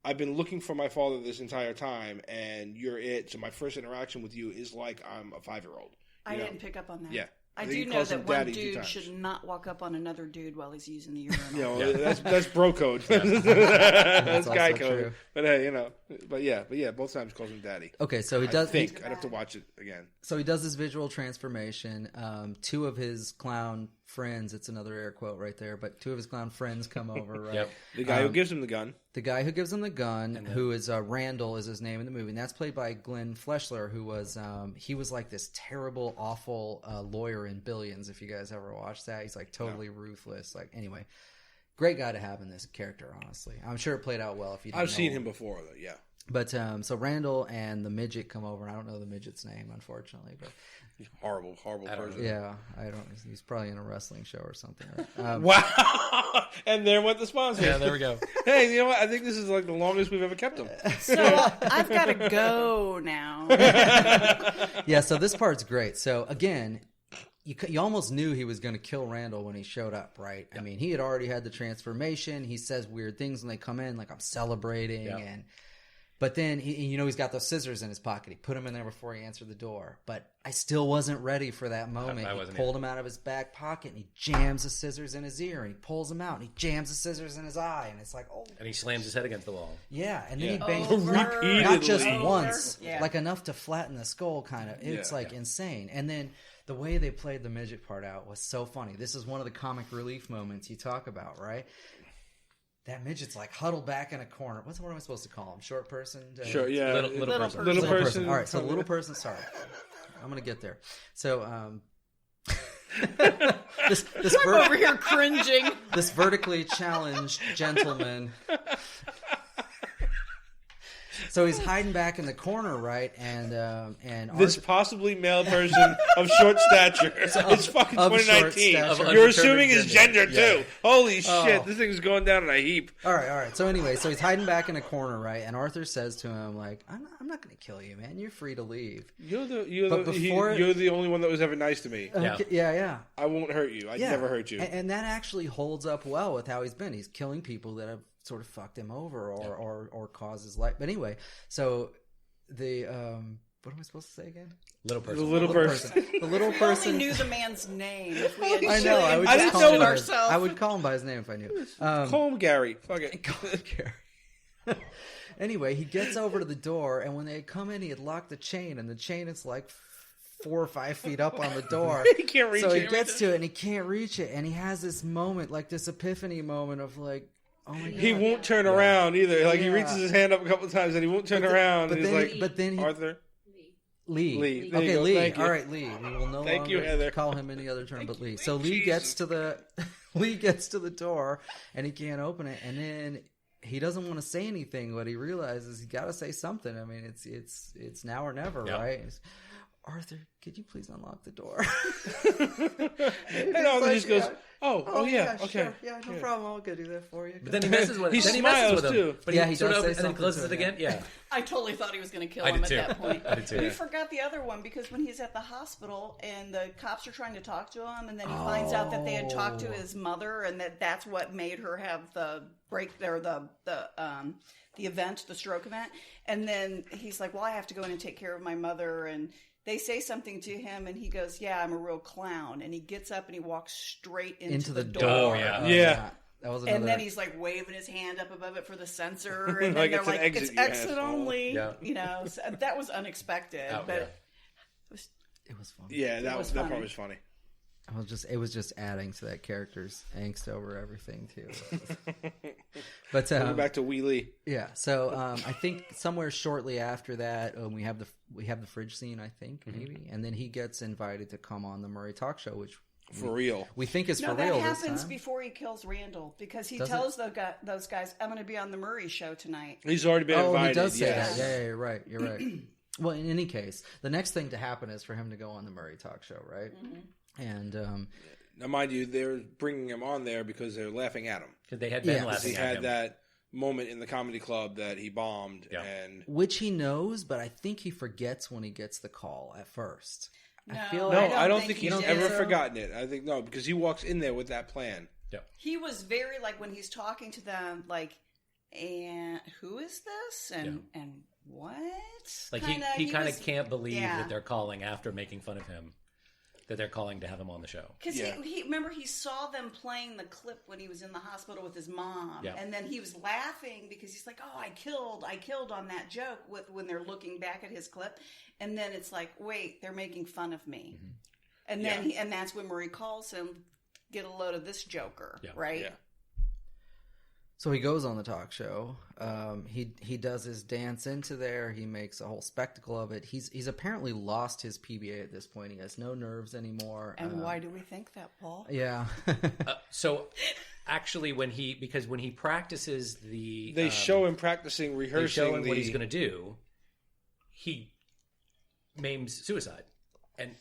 I've been looking for my father this entire time, and you're it. So my first interaction with you is like I'm a 5-year-old. I didn't pick up on that. Yeah. I think do he know calls that him one daddy 2 dude times. should not walk up on another dude while he's using the urinal. That's bro code. That's guy also code. true. But hey, but yeah, both times calls him daddy. Okay, so he I does. think I'd have to watch it again. So he does this visual transformation. 2 of his clown friends, it's another air quote right there, but 2 of his clown friends come over, right? Yep. The guy who gives him the gun. The guy who gives him the gun, who is Randall is his name in the movie, and that's played by Glenn Fleshler, who was he was like this terrible, awful lawyer in Billions. If you guys ever watched that, he's like totally ruthless. Like anyway, great guy to have in this character. Honestly, I'm sure it played out well. If you, I've seen him before though. Yeah. But so Randall and the midget come over, and I don't know the midget's name, unfortunately, but Horrible person. yeah, I don't. He's probably in a wrestling show or something. Right? Wow. And there went the sponsor. Yeah, there we go. Hey, you know what? I think this is like the longest we've ever kept them. So I've got to go now. Yeah, so this part's great. So again, you almost knew he was going to kill Randall when he showed up, right? I mean, he had already had the transformation. He says weird things when they come in, like I'm celebrating, but then he's got those scissors in his pocket. He put them in there before he answered the door. But I still wasn't ready for that moment. He pulled them out of his back pocket and he jams the scissors in his ear and he pulls them out and he jams the scissors in his eye and it's like, oh. And he slams his head against the wall. Yeah, and then he bangs Repeatedly. not just once, like enough to flatten the skull, kind of. It's insane. And then the way they played the midget part out was so funny. This is one of the comic relief moments you talk about, right? That midget's like huddled back in a corner. What am I supposed to call him? Short person? Sure, yeah. Little person. Little person. All right, so little person. Sorry, I'm gonna get there. So, this I'm over here cringing. This vertically challenged gentleman. So he's hiding back in the corner, right? And this possibly male person of short stature. It's fucking of 2019. short stature. You're assuming his gender Yeah. too. Holy shit! This thing's going down in a heap. All right. So anyway, so he's hiding back in a corner, right? And Arthur says to him, like, "I'm not going to kill you, man. You're free to leave." You're the only one that was ever nice to me. Yeah. I won't hurt you. I never hurt you. And that actually holds up well with how he's been. He's killing people that have sort of fucked him over or caused his life. But anyway, so the what am I supposed to say again? Little person. The little person. The little We person. only knew the man's name. If we had I know. I would I just didn't call know him by ourselves. I would call him by his name if I knew. Call him Gary. Fuck it. Call him Gary. Anyway, he gets over to the door, and when they had come in, he had locked the chain, and the chain is like 4 or 5 feet up on the door. He can't reach it. So he gets to it, and he can't reach it, and he has this moment, like this epiphany moment of like, oh my God. He won't turn around either. Like he reaches his hand up a couple of times and he won't turn around. And he's like, Arthur. Lee. There you Okay, go. Lee. Thank you. All right, Lee. We will no Thank you, longer Heather. call him any other term but Lee. you. So Lee gets to the door and he can't open it, and then he doesn't want to say anything, but he realizes he's got to say something. I mean, it's now or never, right? Arthur, could you please unlock the door? And Arthur just goes, oh yeah, okay. Sure. Yeah, no problem. I'll go do that for you. But then he messes with He then smiles, messes with him. too. But Yeah, he he sort does of say opens and then something closes to it him, again. Yeah. I totally thought he was going to kill I him did at too. that point. I did too. We forgot the other one because when he's at the hospital and the cops are trying to talk to him, and then he finds out that they had talked to his mother, and that's what made her have the break there, the event, the stroke event. And then he's like, "Well, I have to go in and take care of my mother." And they say something to him, and he goes, "Yeah, I'm a real clown." And he gets up and he walks straight into the door. Yeah. That was And then he's like waving his hand up above it for the censor, and Like then they're it's an like, exit, "It's you exit asshole." only." Yeah. You know, so that was unexpected, but it was fun. Yeah, that funny. part was funny. It was just adding to that character's angst over everything too. But Going back to Wee Lee. yeah, so I think somewhere shortly after that, we have the fridge scene. I think maybe, and then he gets invited to come on the Murray Talk Show, which For real. we think is no, for that real. happens this time. before he kills Randall because he Does tells those guys, "I'm going to be on the Murray show tonight." He's already been Oh, invited. he does say yes. that. Yeah, you're right. You're right. Well, in any case, the next thing to happen is for him to go on the Murray Talk Show, right? And Now, mind you, they're bringing him on there because they're laughing at him. Because they had been Yeah. laughing He at had him. that moment in the comedy club that he bombed, Yeah. and which he knows, but I think he forgets when he gets the call at first. No, I feel no, like I don't think he he's did. ever so? forgotten it. I think no, because he walks in there with that plan. He was very like when he's talking to them, like, "And who is this?" And what? Like Kinda, he kind was- of can't believe yeah. that they're calling after making fun of him. That they're calling to have him on the show. Because Yeah. he remember he saw them playing the clip when he was in the hospital with his mom, Yeah. and then he was laughing because he's like, "Oh, I killed on that joke" when they're looking back at his clip, and then it's like, wait, they're making fun of me, and then and that's when Murray calls him, get a load of this Joker, Yeah. right? Yeah. So he goes on the talk show. He does his dance into there. He makes a whole spectacle of it. He's apparently lost his PBA at this point. He has no nerves anymore. And why do we think that, Paul? Yeah. So actually, when he practices They show him practicing, rehearsing. they show him what he's going to do, he maims suicide,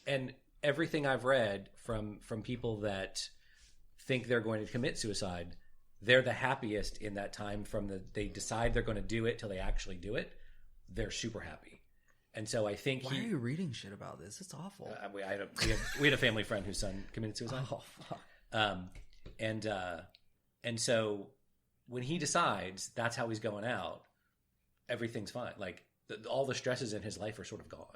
and everything I've read from people that think they're going to commit suicide, they're the happiest in that time from they decide they're going to do it till they actually do it. They're super happy. And so I think Why are you reading shit about this? It's awful. we had a family friend whose son committed suicide. Oh, fuck. And so when he decides that's how he's going out, everything's fine. Like all the stresses in his life are sort of gone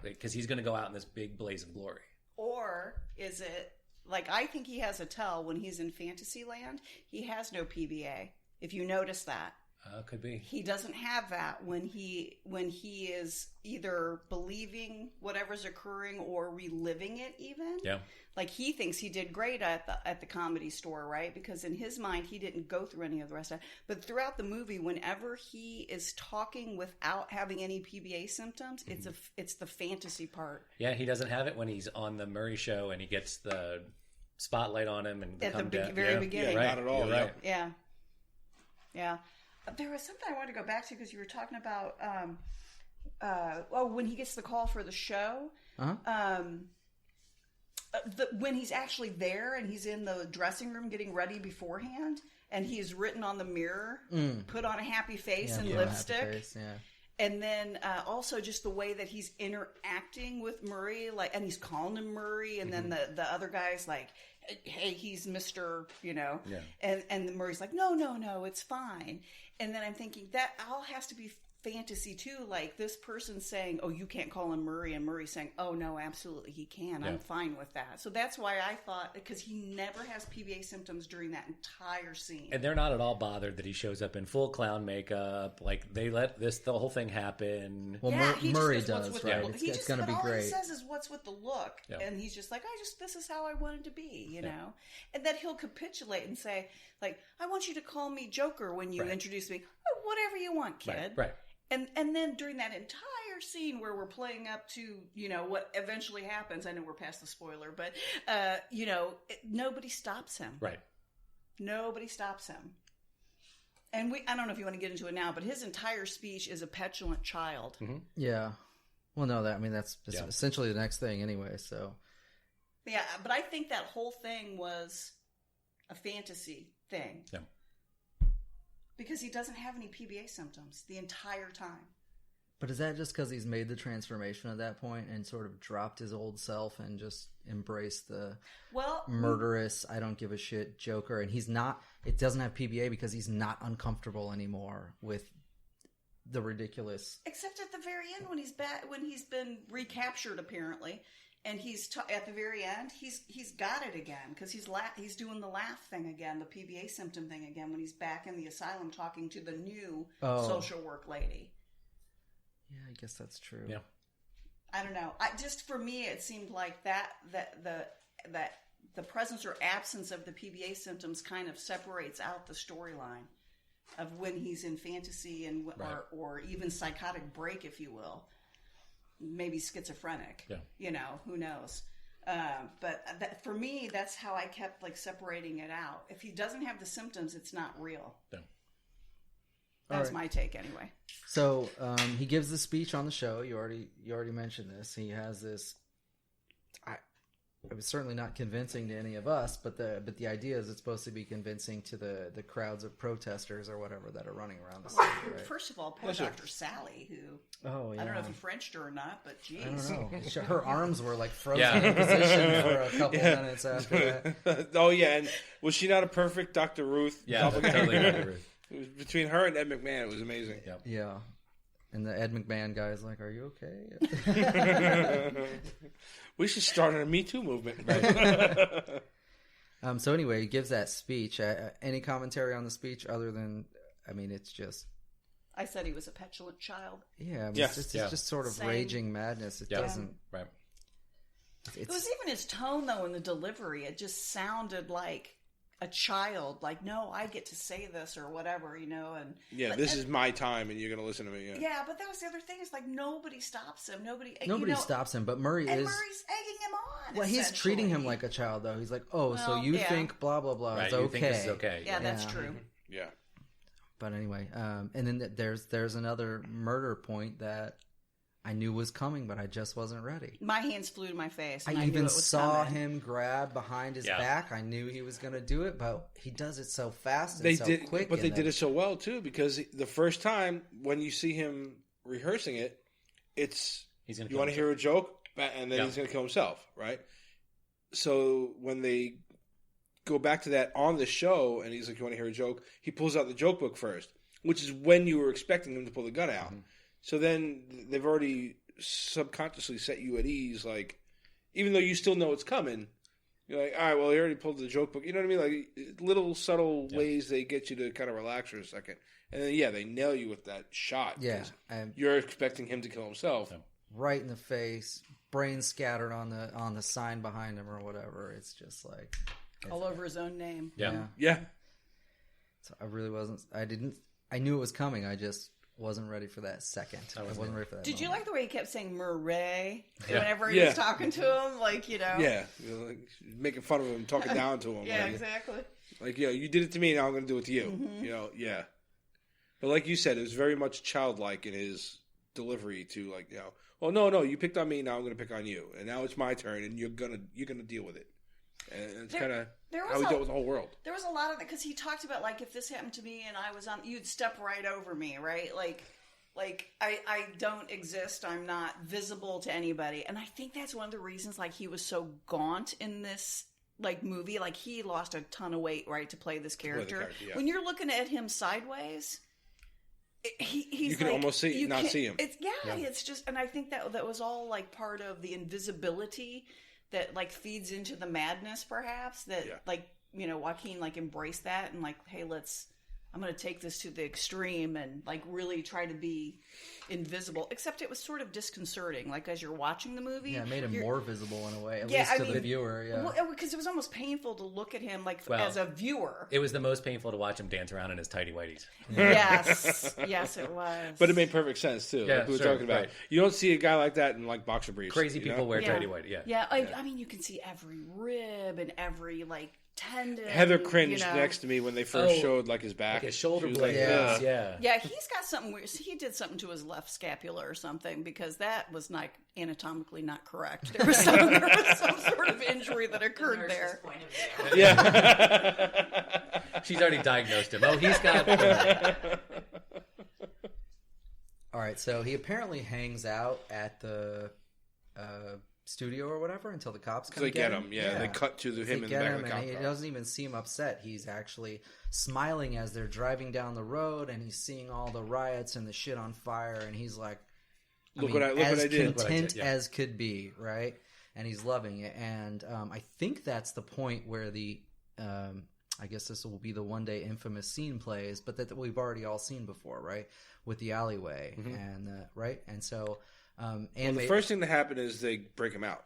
because he's going to go out in this big blaze of glory. Or is it like I think he has a tell when he's in Fantasyland? He has no PBA. If you notice that, Could be. he doesn't have that when he is either believing whatever's occurring or reliving it. Even like he thinks he did great at the Comedy Store, right? Because in his mind he didn't go through any of the rest of it. But throughout the movie, whenever he is talking without having any PBA symptoms, it's the fantasy part. Yeah, he doesn't have it when he's on the Murray show and he gets the spotlight on him and At the come down. very beginning. Right. Not at all. You're right. Yeah. There was something I wanted to go back to because you were talking about when he gets the call for the show. Uh-huh. When he's actually there and he's in the dressing room getting ready beforehand, and he's written on the mirror, put on a happy face and lipstick. Happy face, yeah. And then also just the way that he's interacting with Murray, and he's calling him Murray, and then the other guy's like, "Hey, he's Mr. And Murray's like, "No, it's fine." And then I'm thinking that all has to be fantasy too. Like this person saying, "Oh, you can't call him Murray," and Murray saying, "Oh no, absolutely he can. I'm fine with that." So that's why I thought, because he never has PBA symptoms during that entire scene. And they're not at all bothered that he shows up in full clown makeup. Like they let the whole thing happen. Well, he Murray just goes, does, "What's right? with the-" It's going to be all great. he says is, "What's with the look?" Yeah. And he's just like, this is how I wanted to be, you know? And then he'll capitulate and say, like, "I want you to call me Joker when you introduce me." "Oh, whatever you want, kid." Right. And then during that entire scene where we're playing up to, what eventually happens, I know we're past the spoiler, but, nobody stops him. Right. Nobody stops him. And I don't know if you want to get into it now, but his entire speech is a petulant child. Mm-hmm. Yeah. Well, no, that's essentially the next thing anyway, so. Yeah, but I think that whole thing was a fantasy thing. Yeah. Because he doesn't have any PBA symptoms the entire time. But is that just because he's made the transformation at that point and sort of dropped his old self and just embraced the murderous, I don't give a shit Joker? And it doesn't have PBA because he's not uncomfortable anymore with the ridiculous. Except at the very end when he's been recaptured apparently. And he's at the very end, he's got it again because he's doing the laugh thing again, the PBA symptom thing again when he's back in the asylum talking to the new social work lady. Yeah, I guess that's true. Yeah, I don't know. For me, it seemed like that the presence or absence of the PBA symptoms kind of separates out the storyline of when he's in fantasy and or even psychotic break, if you will. Maybe schizophrenic, who knows? But for me, that's how I kept separating it out. If he doesn't have the symptoms, it's not real. Yeah. That's my take anyway. So he gives the speech on the show. You already mentioned this. He has this. It was certainly not convincing to any of us, but the idea is it's supposed to be convincing to the crowds of protesters or whatever that are running around the city. Right? First of all, poor Dr. Sally, who I don't know if he Frenched her or not, but geez, I don't know. Her arms were frozen in position for a couple minutes after that. Oh yeah, and was she not a perfect Dr. Ruth? Yeah, totally Dr. Ruth. It was between her and Ed McMahon, it was amazing. Yep. Yeah. And the Ed McMahon guy is like, "Are you okay?" We should start a Me Too movement. Right. So anyway, he gives that speech. Any commentary on the speech other than, it's just... I said he was a petulant child. Yeah, it's just sort of Same. raging madness. It doesn't... Right. It was even his tone, though, in the delivery. It just sounded like a child. Like, no, I get to say this or whatever, and... Yeah, this is my time, and you're going to listen to me. Yeah, but that was the other thing. It's like, nobody stops him. Nobody stops him, but Murray Murray's egging him on, Well, he's treating him like a child, though. He's like, so you think blah, blah, blah is you okay. think this is okay. Yeah, that's true. Yeah. But anyway, and then there's another murder point that I knew was coming, but I just wasn't ready. My hands flew to my face. I even saw him grab behind his back. I knew he was going to do it, but he does it so fast and quick. But they did it so well, too, because the first time when you see him rehearsing it, you want to hear a joke, and then he's going to kill himself, right? So when they go back to that on the show, and he's like, you want to hear a joke? He pulls out the joke book first, which is when you were expecting him to pull the gun out. Mm-hmm. So then they've already subconsciously set you at ease, like, even though you still know it's coming, you're like, all right, well, he already pulled the joke book. You know what I mean? Like, little subtle ways they get you to kind of relax for a second. And then, they nail you with that shot. Yeah. You're expecting him to kill himself. Right in the face, brain scattered on the sign behind him or whatever. It's just like... all over his own name. Yeah. So I really wasn't... I knew it was coming. I just... wasn't ready for that second. I wasn't ready for that. Did you like the way he kept saying Murray whenever he was talking to him? Like, Yeah. Like making fun of him, talking down to him. Yeah, exactly. Like, you did it to me, now I'm going to do it to you. Mm-hmm. But like you said, it was very much childlike in his delivery to, like, well, no, you picked on me, now I'm going to pick on you. And now it's my turn, and you're going to deal with it. And it's kind of how he dealt with the whole world. There was a lot of that, because he talked about, like, if this happened to me and I was on, you'd step right over me, right? Like I don't exist. I'm not visible to anybody. And I think that's one of the reasons, like, he was so gaunt in this, like, movie. Like, he lost a ton of weight, right, to play this character. When you're looking at him sideways, he's you can almost not see him. It's just, and I think that was all, like, part of the invisibility that, like, feeds into the madness, perhaps, that, like, Joaquin, like, embraced that and, like, hey, I'm going to take this to the extreme and, like, really try to be invisible. Except it was sort of disconcerting, like, as you're watching the movie. Yeah, it made him more visible in a way, at least to the viewer, Well, because it was almost painful to look at him, like, as a viewer. It was the most painful to watch him dance around in his tighty whities. Yes, it was. But it made perfect sense, too. Yeah, like we were talking about. Right. You don't see a guy like that in, like, boxer briefs. Crazy people wear tighty whities, I mean, you can see every rib and every, like, tendon. Heather cringed next to me when they first showed, like, his back. Like his shoulder blade. Yeah, he's got something weird. He did something to his left scapula or something, because that was not anatomically not correct. There was some sort of injury that occurred there. Point of view. Yeah. She's already diagnosed him. Oh, he's got... All right, so he apparently hangs out at the... studio or whatever until the cops come get him. Yeah, they cut to him in the back of the cop car. He doesn't even seem upset. He's actually smiling as they're driving down the road, and he's seeing all the riots and the shit on fire, and he's like, look what I did. Content as could be, right? And he's loving it. And I think that's the point where the I guess this will be the one day infamous scene plays, but that we've already all seen before, right? With the alleyway, and right, and so. And the first thing that happened is they break him out.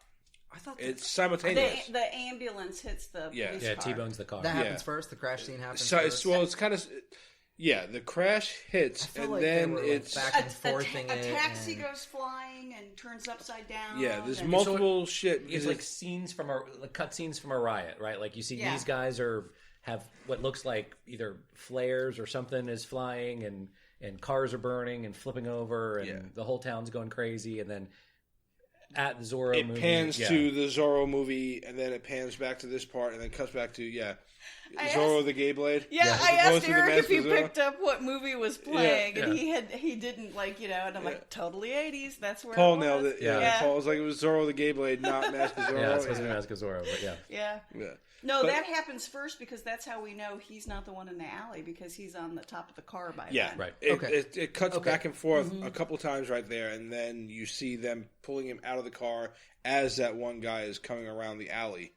I thought it's simultaneous. The ambulance hits the police car. T-bones the car. That happens first. The crash scene happens first. Well, it's kind of the crash hits, and like then it's back and forth. A taxi goes flying and turns upside down. Yeah, there's multiple shit. It's like cut scenes from a riot, right? Like you see these guys have what looks like either flares or something is flying, and cars are burning and flipping over, and the whole town's going crazy. And then at the Zorro movie... It pans to the Zorro movie, and then it pans back to this part, and then cuts back to, Zorro the Gay Blade. Yeah, I asked Eric if he picked up what movie was playing, and he didn't, and I'm like, totally 80s, that's where Paul nailed it. Paul was like, it was Zorro the Gay Blade, not Mask of Zorro. Yeah, it's supposed to be Mask of Zorro, but yeah. No, that happens first, because that's how we know he's not the one in the alley, because he's on the top of the car by then. Right. It cuts back and forth a couple times right there, and then you see them pulling him out of the car as that one guy is coming around the alley.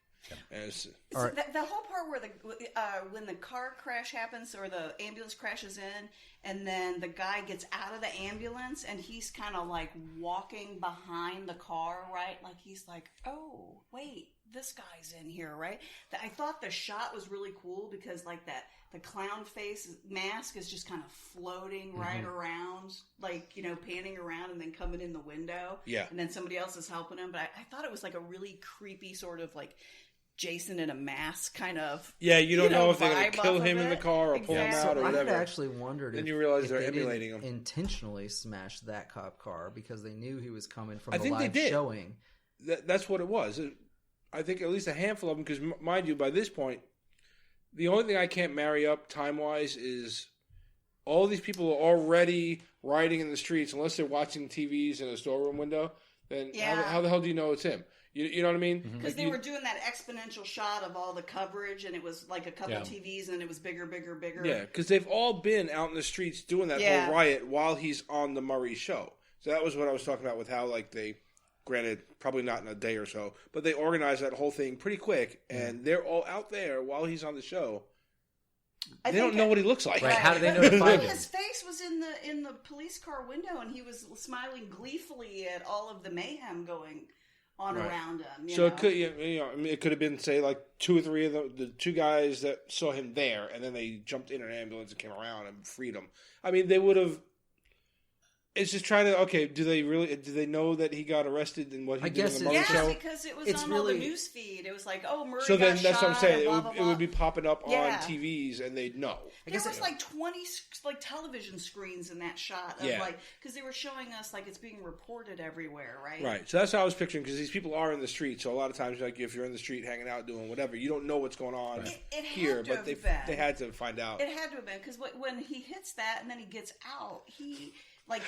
And So the whole part where when the car crash happens or the ambulance crashes in, and then the guy gets out of the ambulance and he's kind of like walking behind the car, right? Like he's like, oh wait, this guy's in here, right? I thought the shot was really cool because like the clown face mask is just kind of floating right around, like, you know, panning around and then coming in the window. Yeah. And then somebody else is helping him. But I thought it was like a really creepy sort of like Jason in a mask kind of. Yeah, you don't know if they're going to kill him in the it. car or pull him out or I whatever. had actually wondered Then if, you realize if they're they emulating didn't him. intentionally smash that cop car because they knew he was coming from I the think they live did. showing. That's what it was. I think at least a handful of them, because mind you, by this point, the only thing I can't marry up time-wise is all these people are already riding in the streets, unless they're watching TVs in a storeroom window, then how the hell do you know it's him? You know what I mean? Because they were doing that exponential shot of all the coverage, and it was like a couple TVs, and then it was bigger. Yeah, because they've all been out in the streets doing that whole riot while he's on the Murray show. So that was what I was talking about with how, like, they, granted, probably not in a day or so, but they organized that whole thing pretty quick, and they're all out there while he's on the show. They don't know what he looks like. Right. How do they know to find him? His face was in the police car window, and he was smiling gleefully at all of the mayhem going on around him. So it could, I mean, it could have been, say, like 2 or 3 of the 2 guys that saw him there, and then they jumped in an ambulance and came around and freed him. I mean, they would have. It's just trying to, okay, do they know that he got arrested and what he did on the Murray show? Yeah, because it was on all the news feed. It was like, oh, Murray so then got that's shot, what I'm saying. blah, blah, blah. It would be popping up on TVs, and they'd know. There was like 20 like television screens in that shot of like, because they were showing us like it's being reported everywhere, right? Right. So that's how I was picturing, because these people are in the street. So a lot of times, like if you're in the street hanging out doing whatever, you don't know what's going on here, but they had to find out. It had to have been, because when he hits that and then he gets out, he. Like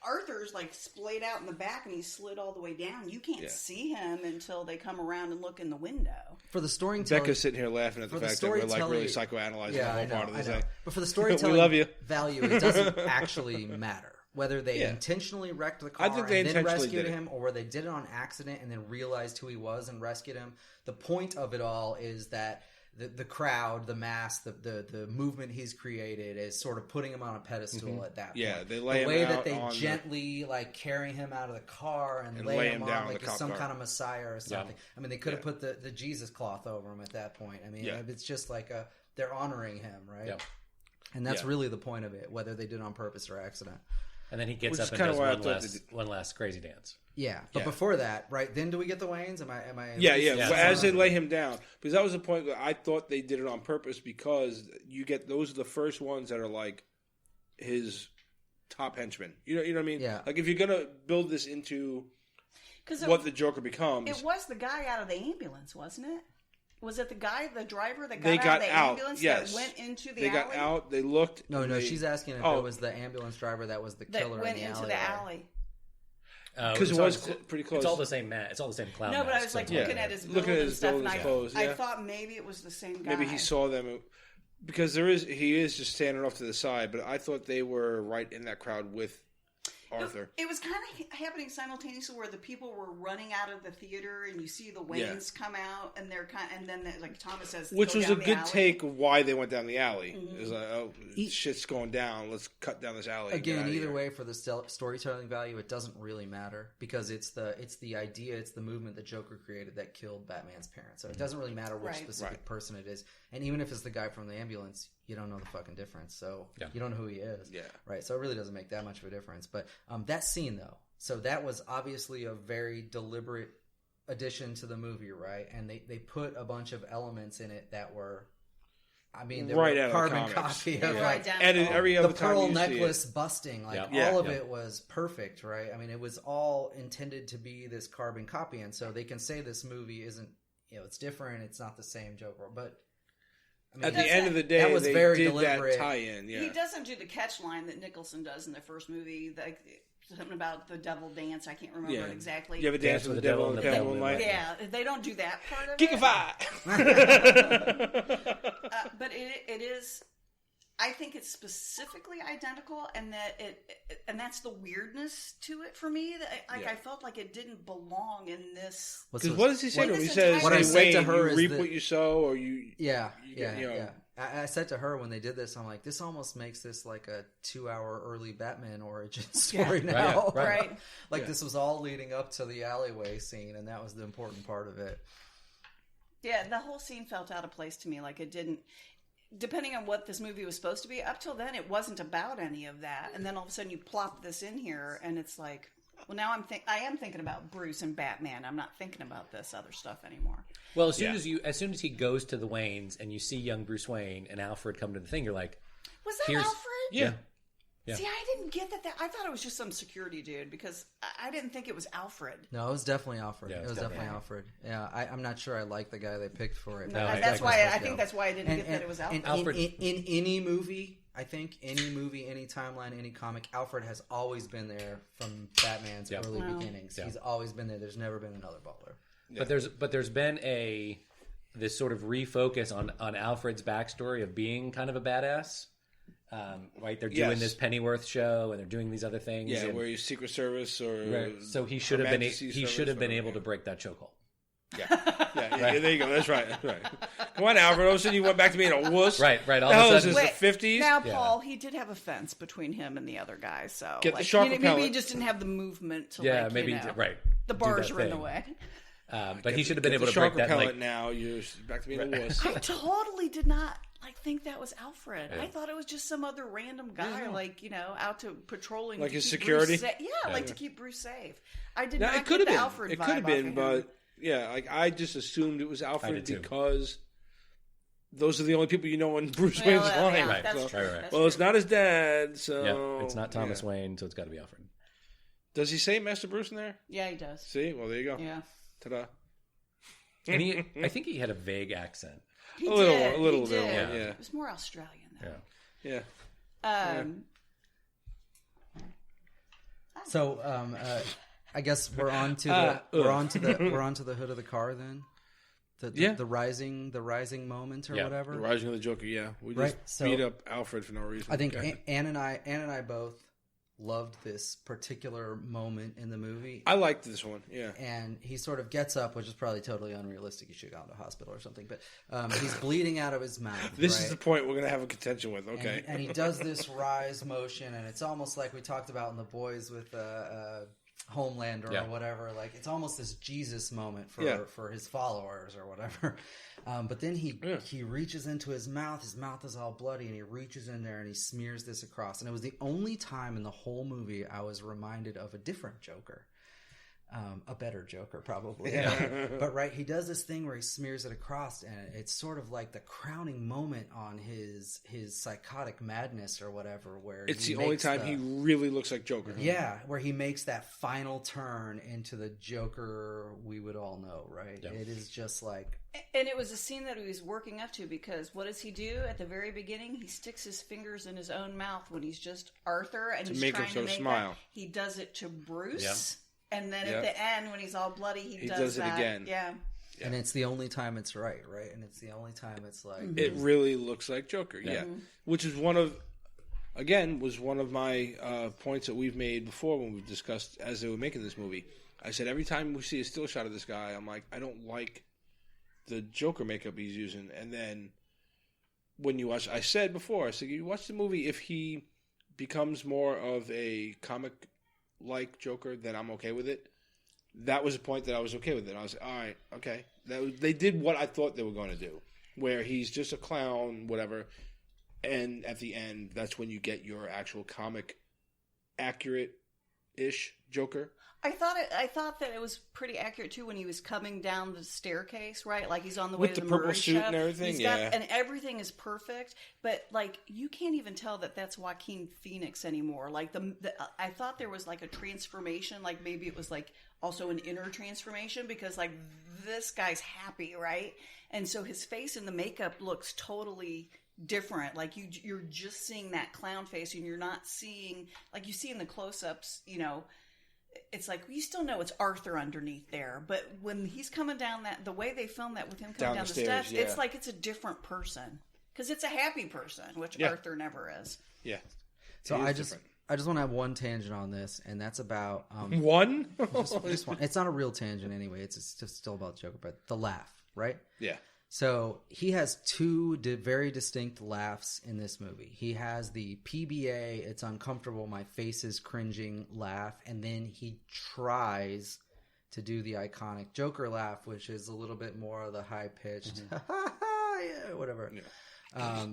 Arthur's like splayed out in the back and he slid all the way down. You can't see him until they come around and look in the window. For the storytelling, Becca's sitting here laughing at the fact that we're like really psychoanalyzing the whole part of this thing. But for the storytelling we love you. value, it doesn't actually matter whether they intentionally wrecked the car and then rescued him, or whether they did it on accident and then realized who he was and rescued him. The point of it all is that the crowd, the mass, the movement he's created is sort of putting him on a pedestal at that point. Yeah, they lay the him way out that they on gently like carry him out of the car and lay him on like some kind of messiah or something. Yeah. I mean, they could have put the Jesus cloth over him at that point. I mean, it's just like they're honoring him, right? Yeah. And that's really the point of it, whether they did it on purpose or accident. And then he gets up and does one last crazy dance. Yeah, but before that, right? Then do we get the Waynes? Am I? Yeah. As they lay him down, because that was the point where I thought they did it on purpose, because you get those are the first ones that are like his top henchmen. You know what I mean? Yeah. Like if you're gonna build this into what the Joker becomes, it was the guy out of the ambulance, wasn't it? Was it the driver that got out of the out, ambulance that went into the alley? They got out, they looked. No, she's asking if it was the ambulance driver that was the killer that went in the into the alley. Because it was pretty close. It's all the same It's all the same clown. No, but I was like looking at his build and stuff, and I thought maybe it was the same guy. Maybe he saw them, because he is just standing off to the side. But I thought they were right in that crowd with Arthur. It was kind of happening simultaneously, where the people were running out of the theater, and you see the Waynes come out, and they're and then like Thomas says, which was a good take of why they went down the alley. It was like, oh, shit's going down. Let's cut down this alley. Again, either way, for the storytelling value, it doesn't really matter, because it's the idea, it's the movement that Joker created that killed Batman's parents. So it doesn't really matter which specific person it is, and even if it's the guy from the ambulance, you don't know the fucking difference. So you don't know who he is. Yeah. Right. So it really doesn't make that much of a difference. But that scene, though, so that was obviously a very deliberate addition to the movie, right? And they put a bunch of elements in it that were, I mean, they right were carbon copy of like and every other the pearl necklace busting, like all of it was perfect, right? I mean, it was all intended to be this carbon copy, and so they can say this movie isn't, it's different, it's not the same Joker, but I mean, at the end of the day, that was they very did deliberate. That tie-in. Yeah. He doesn't do the catch line that Nicholson does in the first movie. Something about the devil dance. I can't remember it exactly. You have a dance with the devil and the devil moonlight. Yeah, they don't do that part of Geekify. But it is I think it's specifically identical, and and that's the weirdness to it for me. That I felt like it didn't belong in this. Because what does he say to her? He says, what I said to her you reap is what you sow, or you... Yeah. I said to her when they did this, I'm like, this almost makes this like a 2-hour early Batman origin story now. Right. Like this was all leading up to the alleyway scene, and that was the important part of it. Yeah, the whole scene felt out of place to me. Like it didn't... Depending on what this movie was supposed to be, up till then it wasn't about any of that. And then all of a sudden you plop this in here, and it's like, well, now I am thinking about Bruce and Batman. I'm not thinking about this other stuff anymore. Well, as soon as he goes to the Waynes and you see young Bruce Wayne and Alfred come to the thing, you're like, was that Alfred? Yeah. See, I didn't get that. I thought it was just some security dude because I didn't think it was Alfred. No, it was definitely Alfred. Yeah, it was definitely Alfred. Yeah, I'm not sure I like the guy they picked for it. No, that's why I think that's why I didn't get that it was Alfred. Alfred. In any movie, I think any movie, any timeline, any comic, Alfred has always been there from Batman's early beginnings. He's always been there. There's never been another Butler. Yeah. But there's been this sort of refocus on Alfred's backstory of being kind of a badass. Right, they're doing this Pennyworth show, and they're doing these other things. Yeah, where he's Secret Service or so he should have been able to break that chokehold. Yeah, there you go. That's right. Come on, Alfred. All of a sudden, you went back to being a wuss. Right. All the hell of a sudden, is this, the 50s? Now, Paul, he did have a fence between him and the other guy, so get the shark maybe he just didn't have the movement to right. The bars are in the way. But he should have been able to break that. Like, now you're back to being a wuss. I totally did not think that was Alfred. Yeah. I thought it was just some other random guy, out to patrolling, like to his keep security. To keep Bruce safe. I did not it could get have the been. Alfred It vibe could have been, off but him. yeah, I just assumed it was Alfred because those are the only people you know when Bruce Wayne's lying. Yeah, right. That's true. Right. Well, it's not his dad, so it's not Thomas Wayne, so it's got to be Alfred. Does he say Master Bruce in there? Yeah, he does. See, well, there you go. Yeah. Ta-da. And I think he had a vague accent. He a little did. bit. Yeah. It was more Australian though. Yeah. So, I guess we're on to the hood of the car then. The rising moment or whatever. The rising of the Joker. Yeah, we just beat up Alfred for no reason. I think Ann and I both loved this particular moment in the movie. I liked this one, yeah. And he sort of gets up, which is probably totally unrealistic. He should have gone to a hospital or something. But he's bleeding out of his mouth. This is the point we're going to have a contention with, okay. And he does this rise motion, and it's almost like we talked about in The Boys with Homelander or whatever. Like, it's almost this Jesus moment for his followers or whatever. But then he reaches into his mouth. His mouth is all bloody, and he reaches in there and he smears this across. And it was the only time in the whole movie I was reminded of a different Joker. A better Joker, probably. Yeah. But he does this thing where he smears it across, and it's sort of like the crowning moment on his psychotic madness or whatever. Where it's the only time he really looks like Joker. Yeah, where he makes that final turn into the Joker we would all know, right? Yeah. It is just like... And it was a scene that he was working up to, because what does he do at the very beginning? He sticks his fingers in his own mouth when he's just Arthur, and he's trying to make smile. That. He does it to Bruce. Yeah. And then at the end, when he's all bloody, he does it that again. Yeah. And it's the only time it's right? And it's the only time it's like... It really looks like Joker, Which is one of my points that we've made before when we've discussed as they were making this movie. I said every time we see a still shot of this guy, I'm like, I don't like the Joker makeup he's using. And then when you watch... I said before, you watch the movie, if he becomes more of a comic... like Joker, then I'm okay with it. That was a point that I was okay with it. I was like, all right, okay. They did what I thought they were going to do, where he's just a clown, whatever, and at the end, that's when you get your actual comic accurate-ish Joker. I thought that it was pretty accurate too when he was coming down the staircase, right? Like he's on the way to the purple Murray suit shop. and everything, and everything is perfect. But like you can't even tell that that's Joaquin Phoenix anymore. Like I thought there was like a transformation, like maybe it was like also an inner transformation, because like this guy's happy, right? And so his face and the makeup looks totally different. Like you're just seeing that clown face, and you're not seeing, like you see in the close-ups, it's like you still know it's Arthur underneath there, but when he's coming down the way they filmed that with him coming down the steps, it's like it's a different person. because it's a happy person, which Yeah. Arthur never is. Yeah. So It I is just different. want to have one tangent on this, and that's about One? just one. It's not a real tangent anyway. It's just still about Joker, but the laugh, right? Yeah. So he has two very distinct laughs in this movie. He has the PBA, it's uncomfortable, my face is cringing laugh, and then he tries to do the iconic Joker laugh, which is a little bit more of the high pitched, yeah, whatever. Yeah.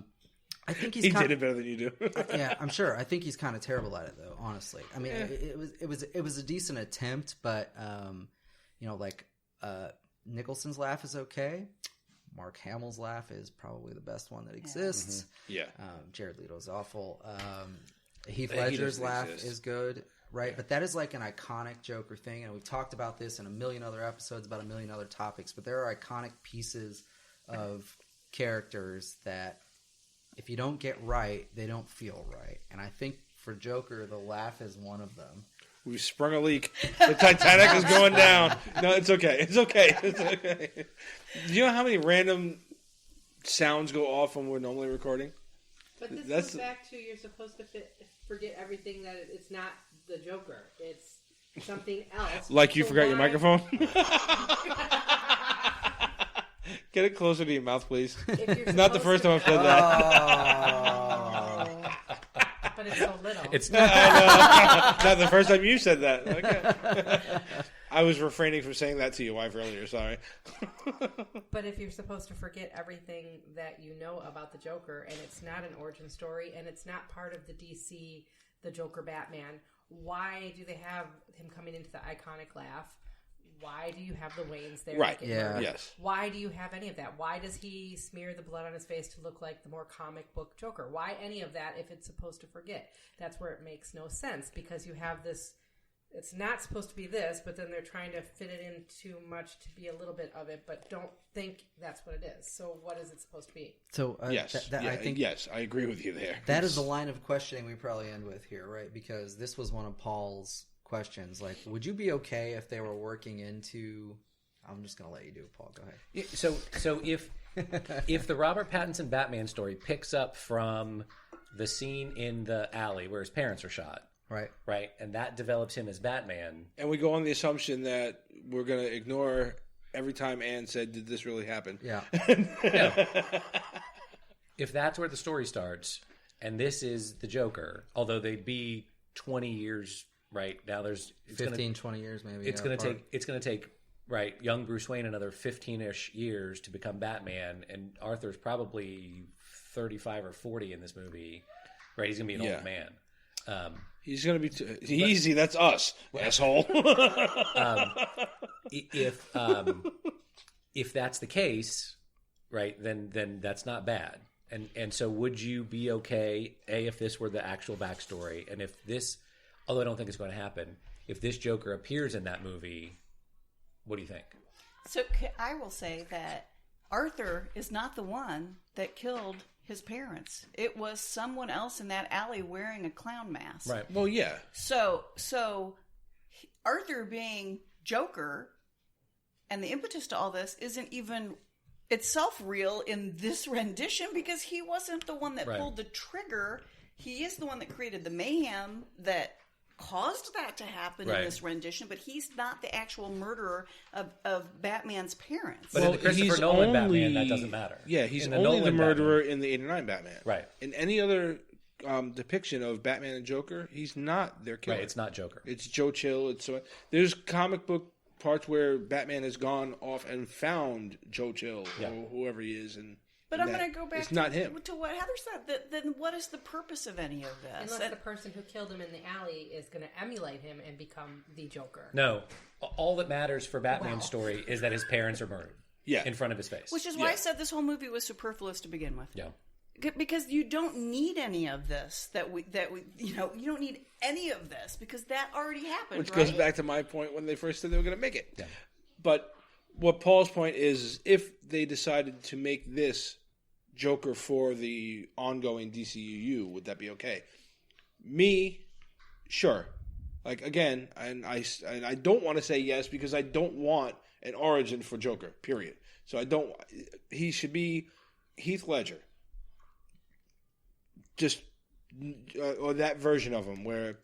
I think He did it better than you do. yeah, I'm sure. I think he's kind of terrible at it, though. Honestly, I mean, it was a decent attempt, but Nicholson's laugh is okay. Mark Hamill's laugh is probably the best one that exists. Yeah. Jared Leto's awful. Heath Ledger's laugh is good, right? But that is like an iconic Joker thing, and we've talked about this in a million other episodes about a million other topics. But there are iconic pieces of characters that, if you don't get right, they don't feel right. And I think for Joker, the laugh is one of them. We've sprung a leak. The Titanic is going down. No, it's okay. It's okay. It's okay. Do you know how many random sounds go off when we're normally recording? But this That's- goes back to you're supposed to forget everything that it's not the Joker. It's something else. Like you So forgot your why- microphone? Get it closer to your mouth, please. If you're It's not the supposed first time I've said that. But it's so little. It's Not the first time you said that. Okay. I was refraining from saying that to your wife earlier. Sorry. But if you're supposed to forget everything that you know about the Joker, and it's not an origin story, and it's not part of the DC, the Joker Batman, why do they have him coming into the iconic laugh? Why do you have the Waynes there? Right. to get Yeah. murdered? Yes. Why do you have any of that? Why does he smear the blood on his face to look like the more comic book Joker? Why any of that if it's supposed to forget? That's where it makes no sense, because you have this. It's not supposed to be this, but then they're trying to fit it in too much to be a little bit of it, but don't think that's what it is. So what is it supposed to be? So Yes. I think yes, I agree with you there. that is the line of questioning we probably end with here, right? Because this was one of Paul's questions. Like, would you be okay if they were working into... I'm just going to let you do it, Paul. Go ahead. So if the Robert Pattinson Batman story picks up from the scene in the alley where his parents are shot, Right. and that develops him as Batman, And we go on the assumption that we're going to ignore every time Anne said, "Did this really happen?" Yeah. if that's where the story starts, and this is the Joker, although they'd be 20 years right now, there's 15, 20 years maybe. It's going to take right young Bruce Wayne another 15-ish years to become Batman, and Arthur's probably 35 or 40 in this movie. Right, he's going to be an old man. He's going to be easy. That's us, asshole. If that's the case, right, then that's not bad. And so would you be okay, if this were the actual backstory, and if this, although I don't think it's going to happen, if this Joker appears in that movie, what do you think? So I will say that Arthur is not the one that killed his parents. It was someone else in that alley wearing a clown mask. Right. Well, yeah. So Arthur being Joker and the impetus to all this isn't even itself real in this rendition, because he wasn't the one that pulled the trigger. He is the one that created the mayhem that caused that to happen in this rendition, but he's not the actual murderer of Batman's parents. But in the Christopher Nolan Batman, that doesn't matter. Yeah, he's In the only the Nolan murderer Batman. in the 89 Batman. Right. In any other depiction of Batman and Joker, he's not their killer. Right, it's not Joker. It's Joe Chill. There's comic book parts where Batman has gone off and found Joe Chill or whoever he is, But I'm going to go back it's not him. to what Heather said. Then what is the purpose of any of this? Unless the person who killed him in the alley is going to emulate him and become the Joker. No, all that matters for Batman's story is that his parents are murdered in front of his face. Which is why I said this whole movie was superfluous to begin with. Yeah. Because you don't need any of this. You don't need any of this because that already happened. Which goes back to my point when they first said they were going to make it. Yeah. But what Paul's point is, if they decided to make this Joker for the ongoing DCU, would that be okay? Me, sure. Like, again, and I don't want to say yes because I don't want an origin for Joker, period. So he should be Heath Ledger. just or that version of him where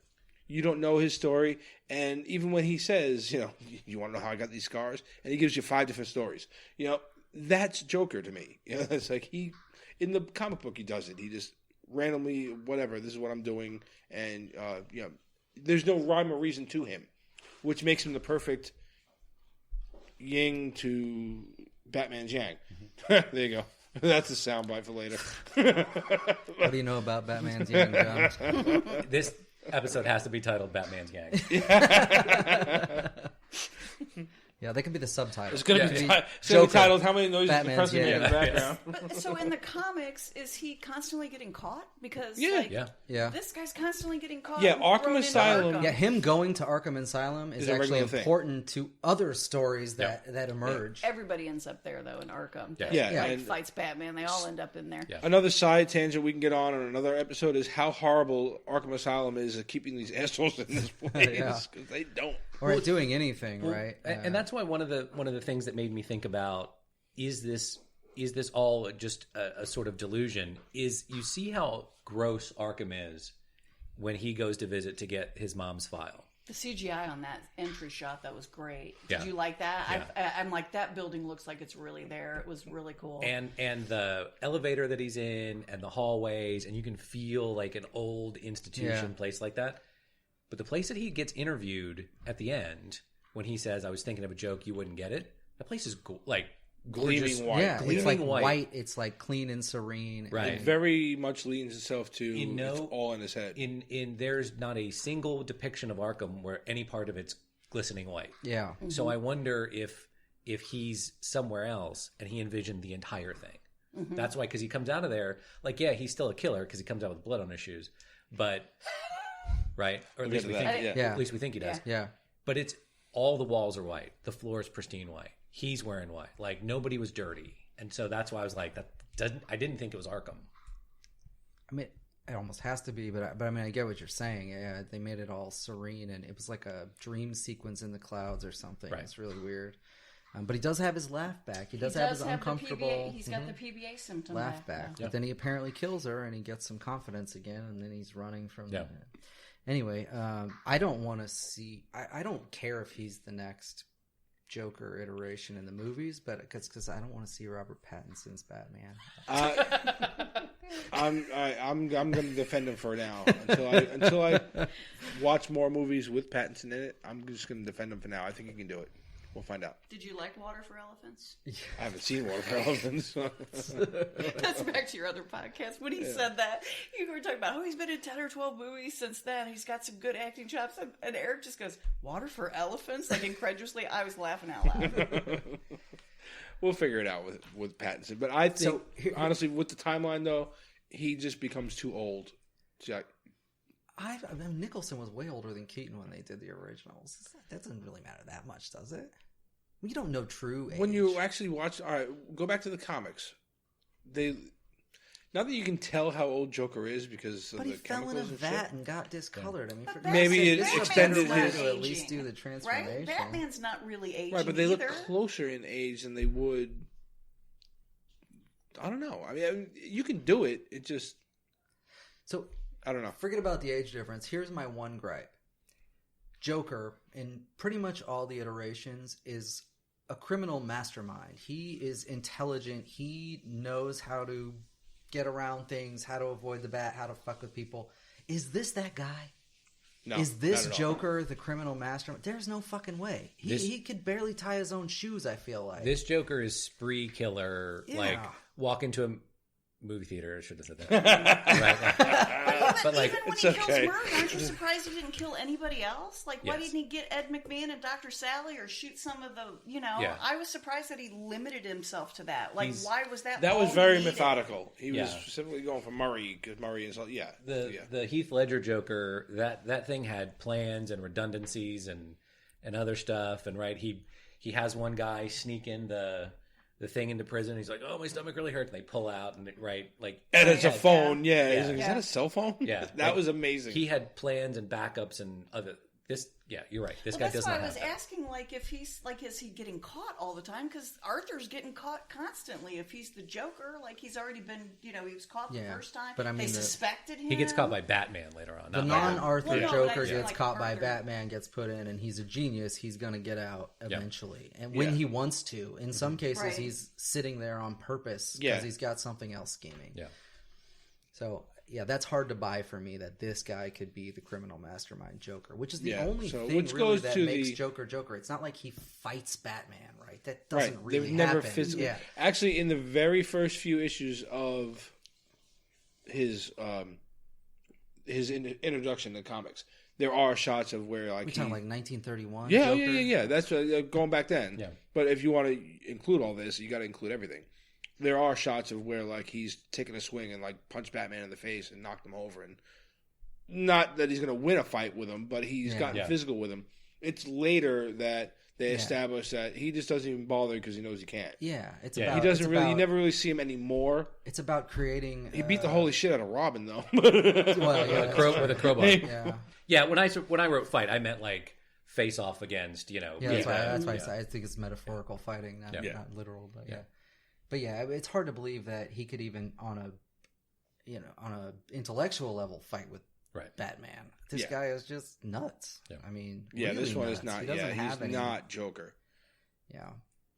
you don't know his story, and even when he says, you want to know how I got these scars, and he gives you 5 different stories, that's Joker to me. It's like in the comic book he does it. He just randomly, whatever, this is what I'm doing, and there's no rhyme or reason to him, which makes him the perfect yin to Batman's yang. There you go. That's a soundbite for later. What do you know about Batman's yang, John? This episode has to be titled Batman's Gang. Yeah, they could be the subtitle. It's going to be titled "How Many Noises the President Made in the Background." But, so in the comics, is he constantly getting caught? Because yeah. this guy's constantly getting caught. Yeah, Arkham thrown into Asylum. Arkham. Yeah, him going to Arkham Asylum is a actually regular thing. important to other stories that emerge. Everybody ends up there though in Arkham. Yeah. That, and fights Batman. They all end up in there. Yeah. another side tangent we can get on another episode is how horrible Arkham Asylum is at keeping these assholes in this place because they don't. Or at doing anything, right? And that's why one of the things that made me think about is this all just a sort of delusion? Is you see how gross Arkham is when he goes to visit to get his mom's file. The CGI on that entry shot, that was great. Yeah. Did you like that? Yeah. I'm like, that building looks like it's really there. It was really cool. And the elevator that he's in and the hallways, and you can feel like an old institution place like that. But the place that he gets interviewed at the end, when he says, "I was thinking of a joke, you wouldn't get it," that place is gorgeous. Gleaming white. Yeah, Gleaming it's like white. It's like clean and serene. Right. It very much leans itself to it's all in his head. In there's not a single depiction of Arkham where any part of it's glistening white. Yeah. Mm-hmm. So I wonder if he's somewhere else and he envisioned the entire thing. Mm-hmm. That's why, because he comes out of there he's still a killer because he comes out with blood on his shoes, but right, or at least we think at least we think he does. Yeah. But it's all the walls are white, the floor is pristine white. He's wearing white, like nobody was dirty, and so that's why I was like, I didn't think it was Arkham. I mean, it almost has to be, but I mean, I get what you're saying. Yeah, they made it all serene, and it was like a dream sequence in the clouds or something. Right. It's really weird. But he does have his laugh back. He does have his uncomfortable. He's got the PBA symptom laugh back. Yeah. But then he apparently kills her, and he gets some confidence again, and then he's running from. Yeah. Anyway, I don't want to see. I don't care if he's the next Joker iteration in the movies, but because I don't want to see Robert Pattinson's Batman. I'm going to defend him for now until I watch more movies with Pattinson in it. I'm just going to defend him for now. I think he can do it. We'll find out. Did you like Water for Elephants? I haven't seen Water for Elephants. That's back to your other podcast. When he said that, you were talking about, he's been in 10 or 12 movies since then. He's got some good acting chops. And Eric just goes, Water for Elephants? Like, incredulously, I was laughing out loud. We'll figure it out with Pattinson. But I think, honestly, with the timeline, though, he just becomes too old. I mean, Nicholson was way older than Keaton when they did the originals. That doesn't really matter that much, does it? You don't know true age. When you actually watch, all right, go back to the comics. Not that you can tell how old Joker is because of but the he fell in chemicals a and vat shit. and got discolored. I mean, for Maybe it this is a extended better way his- to at least do the transformation. Right? Batman's not really aging Right, but they look either. closer in age than they would. I don't know. I mean, you can do it. It just, So I don't know. forget about the age difference. Here's my one gripe. Joker, in pretty much all the iterations, is a criminal mastermind. He is intelligent. He knows how to get around things, how to avoid the bat, how to fuck with people. Is this that guy? No, Is this not at all. Joker the criminal mastermind? There's no fucking way. He could barely tie his own shoes, I feel like. This Joker is spree killer. Yeah. Like walk into a movie theater. I should have said that. But like, even when it's he okay. kills Murray, aren't you surprised he didn't kill anybody else? Like, why Yes. didn't he get Ed McMahon and Dr. Sally or shoot some of the, Yeah. I was surprised that he limited himself to that. Like, He's- why was that That all was he very needed? methodical. He was Yeah. specifically going for Murray because Murray is, the Heath Ledger Joker, that thing had plans and redundancies and other stuff. And right, he has one guy sneak in the thing into prison. He's like, "Oh, my stomach really hurts." And they pull out and And it's a phone. Yeah. Yeah. He's like, is that a cell phone? Yeah. That was amazing. He had plans and backups and other You're right. This Well, guy that's does why not I have was that. asking, like, if he's like, is he getting caught all the time? Because Arthur's getting caught constantly. If he's the Joker, like, he's already been, he was caught the first time. but I mean, they suspected him. He gets caught by Batman later on. The not by non-Arthur Well, no, but Joker I mean, gets like, caught by Arthur- Batman, gets put in, and he's a genius. He's going to get out eventually, and when he wants to. In some cases, Right. he's sitting there on purpose Yeah. because he's got something else scheming. Yeah. So yeah, that's hard to buy for me. That this guy could be the criminal mastermind Joker, which is the Yeah, only so thing which really goes that to makes the- Joker Joker. It's not like he fights Batman, right? That doesn't Right. really They've never happen. physically. Yeah. Actually, in the very first few issues of his introduction to comics, there are shots of where like We're talking like 1931. yeah, Joker. yeah. That's going back then. Yeah. But if you want to include all this, you got to include everything. There are shots of where like he's taking a swing and like punch Batman in the face and knocked him over, and not that he's going to win a fight with him, but he's gotten physical with him. It's later that they establish that he just doesn't even bother because he knows he can't. Yeah, it's Yeah, about, He doesn't it's really. about- You never really see him anymore. It's about creating. He beat the holy shit out of Robin though. Well, yeah, With a crowbar. yeah. Yeah, when I wrote fight, I meant like face off against, Yeah, that's why I think it's metaphorical fighting, not literal. But but yeah, it's hard to believe that he could even on a intellectual level fight with Batman. This guy is just nuts. Yeah. I mean, Yeah, really this one nuts. is not. He doesn't have he's any. not Joker. Yeah,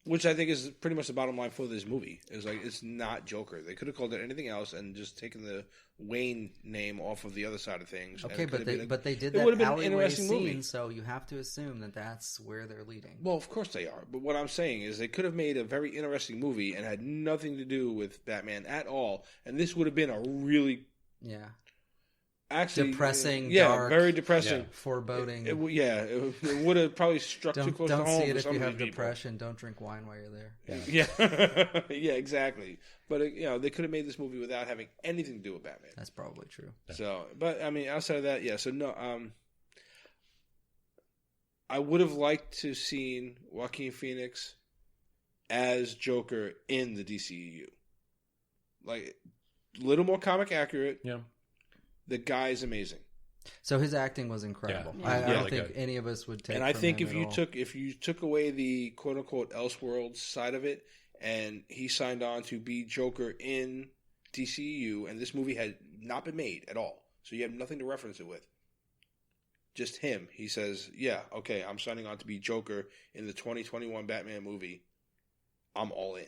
Which I think is pretty much the bottom line for this movie. Is like it's not Joker. They could have called it anything else and just taken the Wayne name off of the other side of things. okay, and it but they did it that would have been an alleyway interesting scene, movie. so you have to assume that that's where they're leading. Well, of course they are. But what I'm saying is they could have made a very interesting movie and had nothing to do with Batman at all. And this would have been a really actually depressing, dark, very Yeah. depressing, Foreboding. It would have probably struck too close to Don't home. see it for if some you of have these people. depression. Don't drink wine while you're there. Yeah, yeah, exactly. But they could have made this movie without having anything to do with Batman. That's probably true. So, but I mean, outside of that, So no, I would have liked to seen Joaquin Phoenix as Joker in the DCEU, like a little more comic accurate. Yeah. The guy's amazing, So his acting was incredible. Yeah. I Yeah, don't really think good. any of us would take. and I from think him if at you all. took away the quote unquote Elseworlds side of it, and he signed on to be Joker in DCEU, and this movie had not been made at all, so you have nothing to reference it with. Just him. He says, "Yeah, okay, I'm signing on to be Joker in the 2021 Batman movie. I'm all in."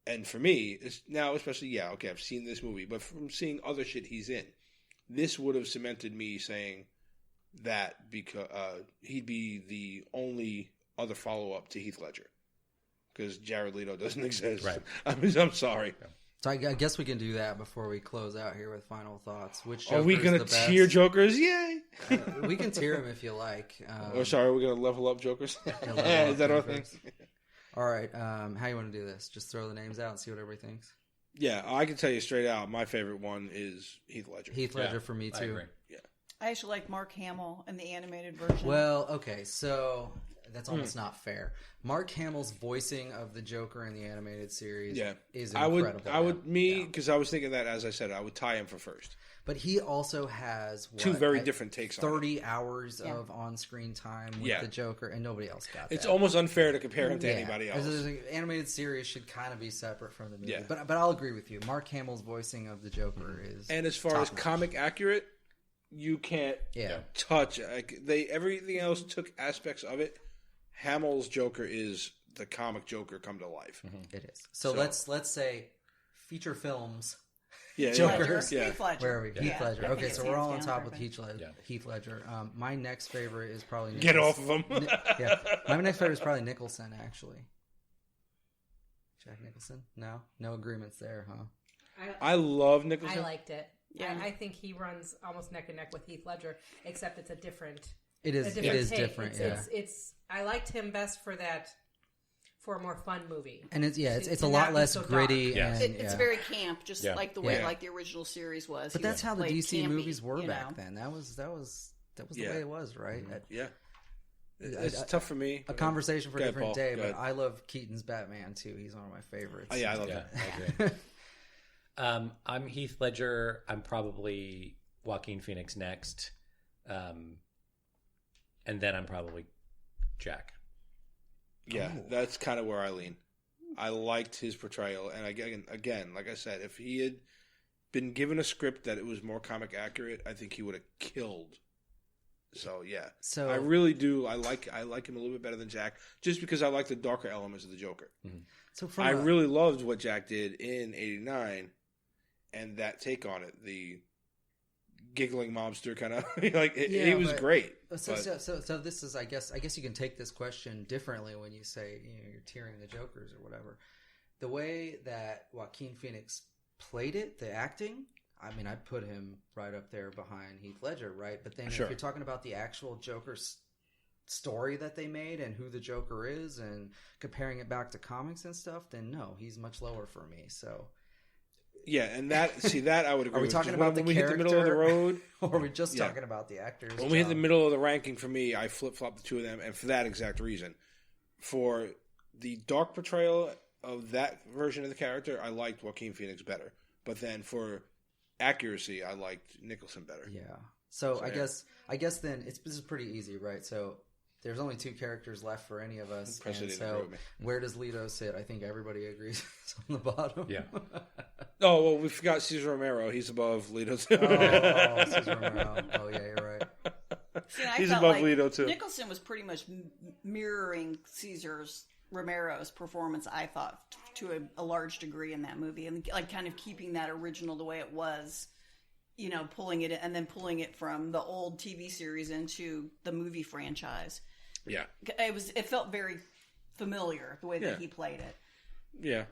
And for me, it's now especially okay, I've seen this movie, but from seeing other shit he's in, this would have cemented me saying that because he'd be the only other follow up to Heath Ledger because Jared Leto doesn't exist. Right. I'm sorry. So I guess we can do that before we close out here with final thoughts. Which Are we Joker's gonna the best? tier Jokers? Yay! We can tier him if you like. Or sorry, we're gonna level up Jokers. level up Is that our thing? Jokers. All right. How you want to do this? Just throw the names out and see what everybody thinks. Yeah, I can tell you straight out. My favorite one is Heath Ledger. Heath Ledger for me I too. agree. I actually like Mark Hamill in the animated version. Well, okay, so that's almost not fair. Mark Hamill's voicing of the Joker in the animated series is incredible. I would because I was thinking that, as I said, I would tie him for first. But he also has Two very different takes on it. 30 hours of on-screen time with the Joker, and nobody else got that. It's almost unfair to compare him to anybody else. The animated series should kind of be separate from the movie. Yeah. But I'll agree with you. Mark Hamill's voicing of the Joker is And as far as comic accurate, you can't touch. Everything else took aspects of it. Hamill's Joker is the comic Joker come to life. It is. So let's say feature films. Yeah, Joker. Yeah. Heath Ledger. Where are we? Heath Yeah. Ledger. I Okay, think so it's we're all on hands top down with perfect. Heath Ledger. My next favorite is probably Get off of him. My next favorite is probably Nicholson. Actually, Jack Nicholson. No agreements there, huh? I love Nicholson. I liked it. Yeah. I think he runs almost neck and neck with Heath Ledger, except it's a different. It is take. different. It's I liked him best for a more fun movie. And it's To a lot not be less so gritty. dark. And, It's very camp, just like the way Yeah. like the original series was. But He that's how the played DC campy, movies were you back know? then. That was the way it was, right? Yeah. It's tough for me. A conversation for a Go ahead, different Paul. day, Go but ahead. I love Keaton's Batman too. He's one of my favorites. Oh, yeah, I love Yeah, that. I agree. I'm Heath Ledger. I'm probably Joaquin Phoenix next. and then I'm probably Jack. Yeah, that's kind of where I lean. I liked his portrayal, and again, like I said, if he had been given a script that it was more comic accurate, I think he would have killed. So yeah, I really do. I like him a little bit better than Jack, just because I like the darker elements of the Joker. Mm-hmm. So I really loved what Jack did in '89, and that take on it, the giggling mobster kind of he was great. So this is, I guess you can take this question differently when you say you're tearing the Jokers or whatever. The way that Joaquin Phoenix played it, the acting, I mean, I'd put him right up there behind Heath Ledger, right? But then if you're talking about the actual Joker story that they made and who the Joker is and comparing it back to comics and stuff, then no, he's much lower for me. So yeah, and that I would agree. Are we with. talking about when the we hit the middle of the road, or are we just talking about the actors? When we hit the middle of the ranking, for me, I flip-flopped the two of them, and for that exact reason. For the dark portrayal of that version of the character, I liked Joaquin Phoenix better. But then for accuracy, I liked Nicholson better. Yeah. So I guess then this is pretty easy, right? So there's only two characters left for any of us. And so where does Leto sit? I think everybody agrees it's on the bottom. Yeah. Oh, well, we forgot Cesar Romero. He's above Leto too. Cesar Romero. Oh, yeah, you're right. See, he's above Leto too. Nicholson was pretty much mirroring Romero's performance, I thought, to a large degree in that movie, and like kind of keeping that original the way it was, pulling it from the old TV series into the movie franchise. Yeah, it felt very familiar the way that he played it. Yeah,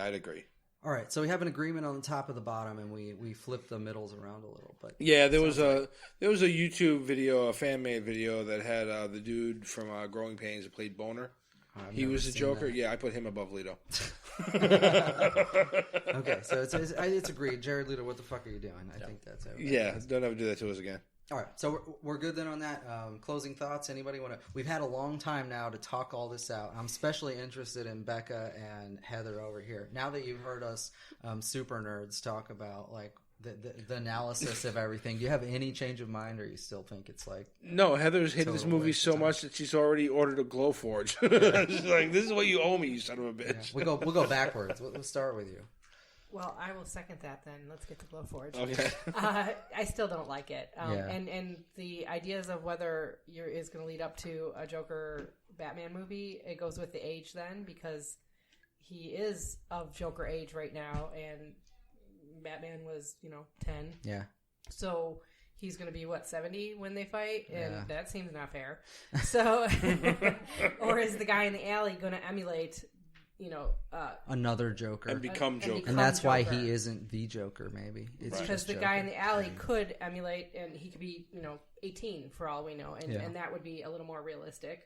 I'd agree. All right, so we have an agreement on the top of the bottom, and we flip the middles around a little. But yeah, there was a YouTube video, a fan made video that had the dude from Growing Pains that played Boner. He was the Joker. That. Yeah, I put him above Leto. Okay, so it's agreed. Jared Leto, what the fuck are you doing? I think that's it. Yeah, don't ever do that to us again. All right, so we're good then on that. Closing thoughts? Anybody want to? We've had a long time now to talk all this out. I'm especially interested in Becca and Heather over here. Now that you've heard us super nerds talk about like the analysis of everything, do you have any change of mind, or you still think it's like no? Heather's hated this movie so much that she's already ordered a Glowforge. She's like, "This is what you owe me, you son of a bitch." Yeah, we'll go backwards. We'll start with you. Well, I will second that then. Let's get to Glowforge. Okay. I still don't like it. And the ideas of whether is going to lead up to a Joker Batman movie, it goes with the age then, because he is of Joker age right now, and Batman was, 10. Yeah. So he's going to be, 70 when they fight? And that seems not fair. So, or is the guy in the alley going to emulate another Joker and become Joker, and that's why he isn't the Joker. Maybe it's because the guy in the alley could emulate, and he could be 18 for all we know, and that would be a little more realistic.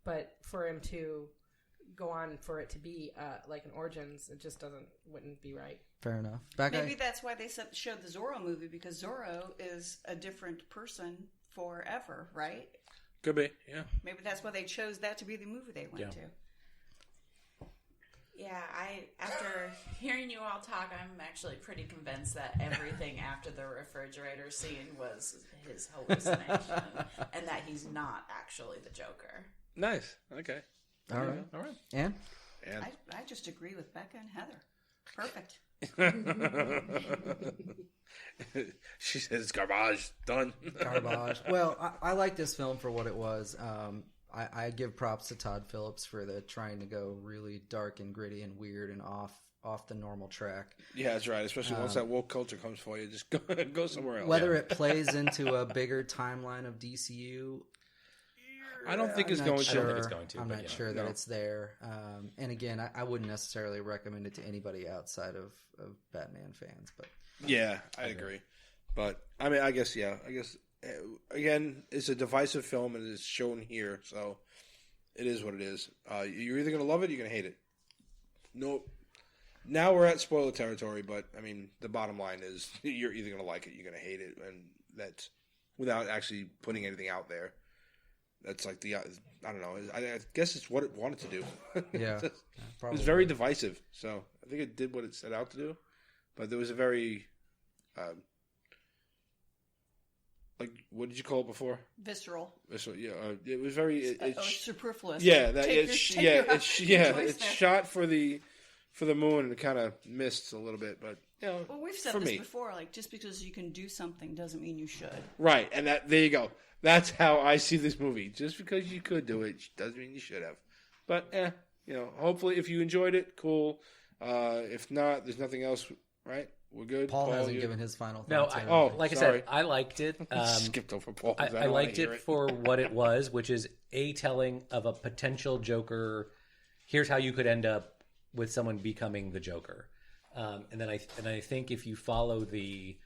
But for him to go on for it to be like an Origins, it just wouldn't be right. Fair enough. Maybe that's why they showed the Zorro movie, because Zorro is a different person forever, right? Could be, yeah. Maybe that's why they chose that to be the movie they went to. Yeah, after hearing you all talk, I'm actually pretty convinced that everything after the refrigerator scene was his hallucination, and that he's not actually the Joker. Nice. Okay. All right. And? I just agree with Becca and Heather. Perfect. She says garbage. Done. Garbage. Well, I like this film for what it was. I give props to Todd Phillips for trying to go really dark and gritty and weird and off the normal track. Yeah, that's right. Especially once that woke culture comes for you, just go somewhere else. Whether it plays into a bigger timeline of DCU, I don't think it's going to. I don't think it's going to. I'm not sure that it's there. And again, I wouldn't necessarily recommend it to anybody outside of Batman fans. But yeah, I agree. But I mean, I guess. Again, it's a divisive film, and it's shown here, so it is what it is. You're either going to love it or you're going to hate it. No, now we're at spoiler territory, but I mean, the bottom line is you're either going to like it, you're going to hate it, and that's without actually putting anything out there. That's like I don't know. I guess it's what it wanted to do. Yeah, it was very divisive, so I think it did what it set out to do, but there was a very like, what did you call it before? Visceral. Visceral. Yeah, it was very. It's superfluous. Yeah, Take it's choice there. shot for the moon and it kind of missed a little bit, but you know, Well, we've said for this me. before. Like, just because you can do something doesn't mean you should. Right, and there you go. That's how I see this movie. Just because you could do it doesn't mean you should have. But you know, hopefully, if you enjoyed it, cool. If not, there's nothing else. Right, we're good. Paul hasn't given his final No, thoughts. yet. like sorry. I said, I liked it. Skipped over Paul. I liked it for what it was, which is a telling of a potential Joker. Here's how you could end up with someone becoming the Joker. And then I think if you follow the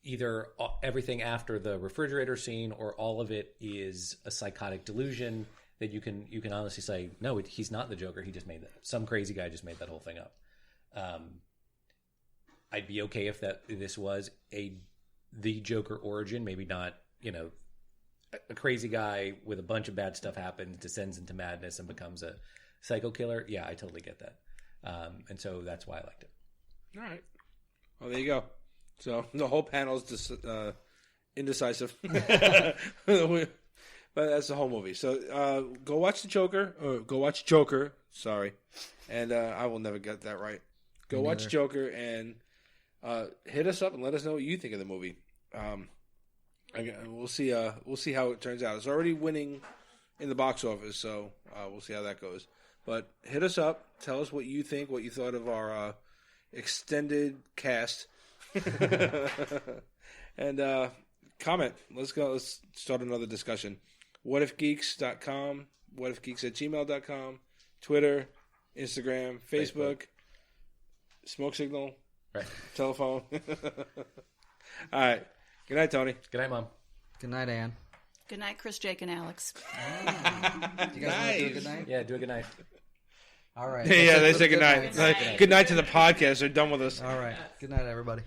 either everything after the refrigerator scene or all of it is a psychotic delusion, that you can honestly say, no, he's not the Joker. He just made that. Some crazy guy just made that whole thing up. I'd be okay if this was the Joker origin, maybe not, you know, a crazy guy with a bunch of bad stuff happens, descends into madness, and becomes a psycho killer. Yeah, I totally get that. And so that's why I liked it. All right. Well, there you go. So the whole panel's indecisive. But that's the whole movie. So go watch the Joker, or go watch Joker. Sorry, and I will never get that right. Go watch Joker and hit us up and let us know what you think of the movie. We'll see. We'll see how it turns out. It's already winning in the box office, so we'll see how that goes. But hit us up. Tell us what you think. What you thought of our extended cast. And comment. Let's go. Let's start another discussion. WhatIfGeeks.com, WhatIfGeeks@gmail.com, Twitter, Instagram, Facebook, smoke signal, Right. telephone. All right. Good night, Tony. Good night, Mom. Good night, Ann. Good night, Chris, Jake, and Alex. You guys want to do a good night? Yeah, do a good night. All right. Yeah, they Let's say do good night. nights. Good night to the podcast. They're done with us. All right. Good night, everybody.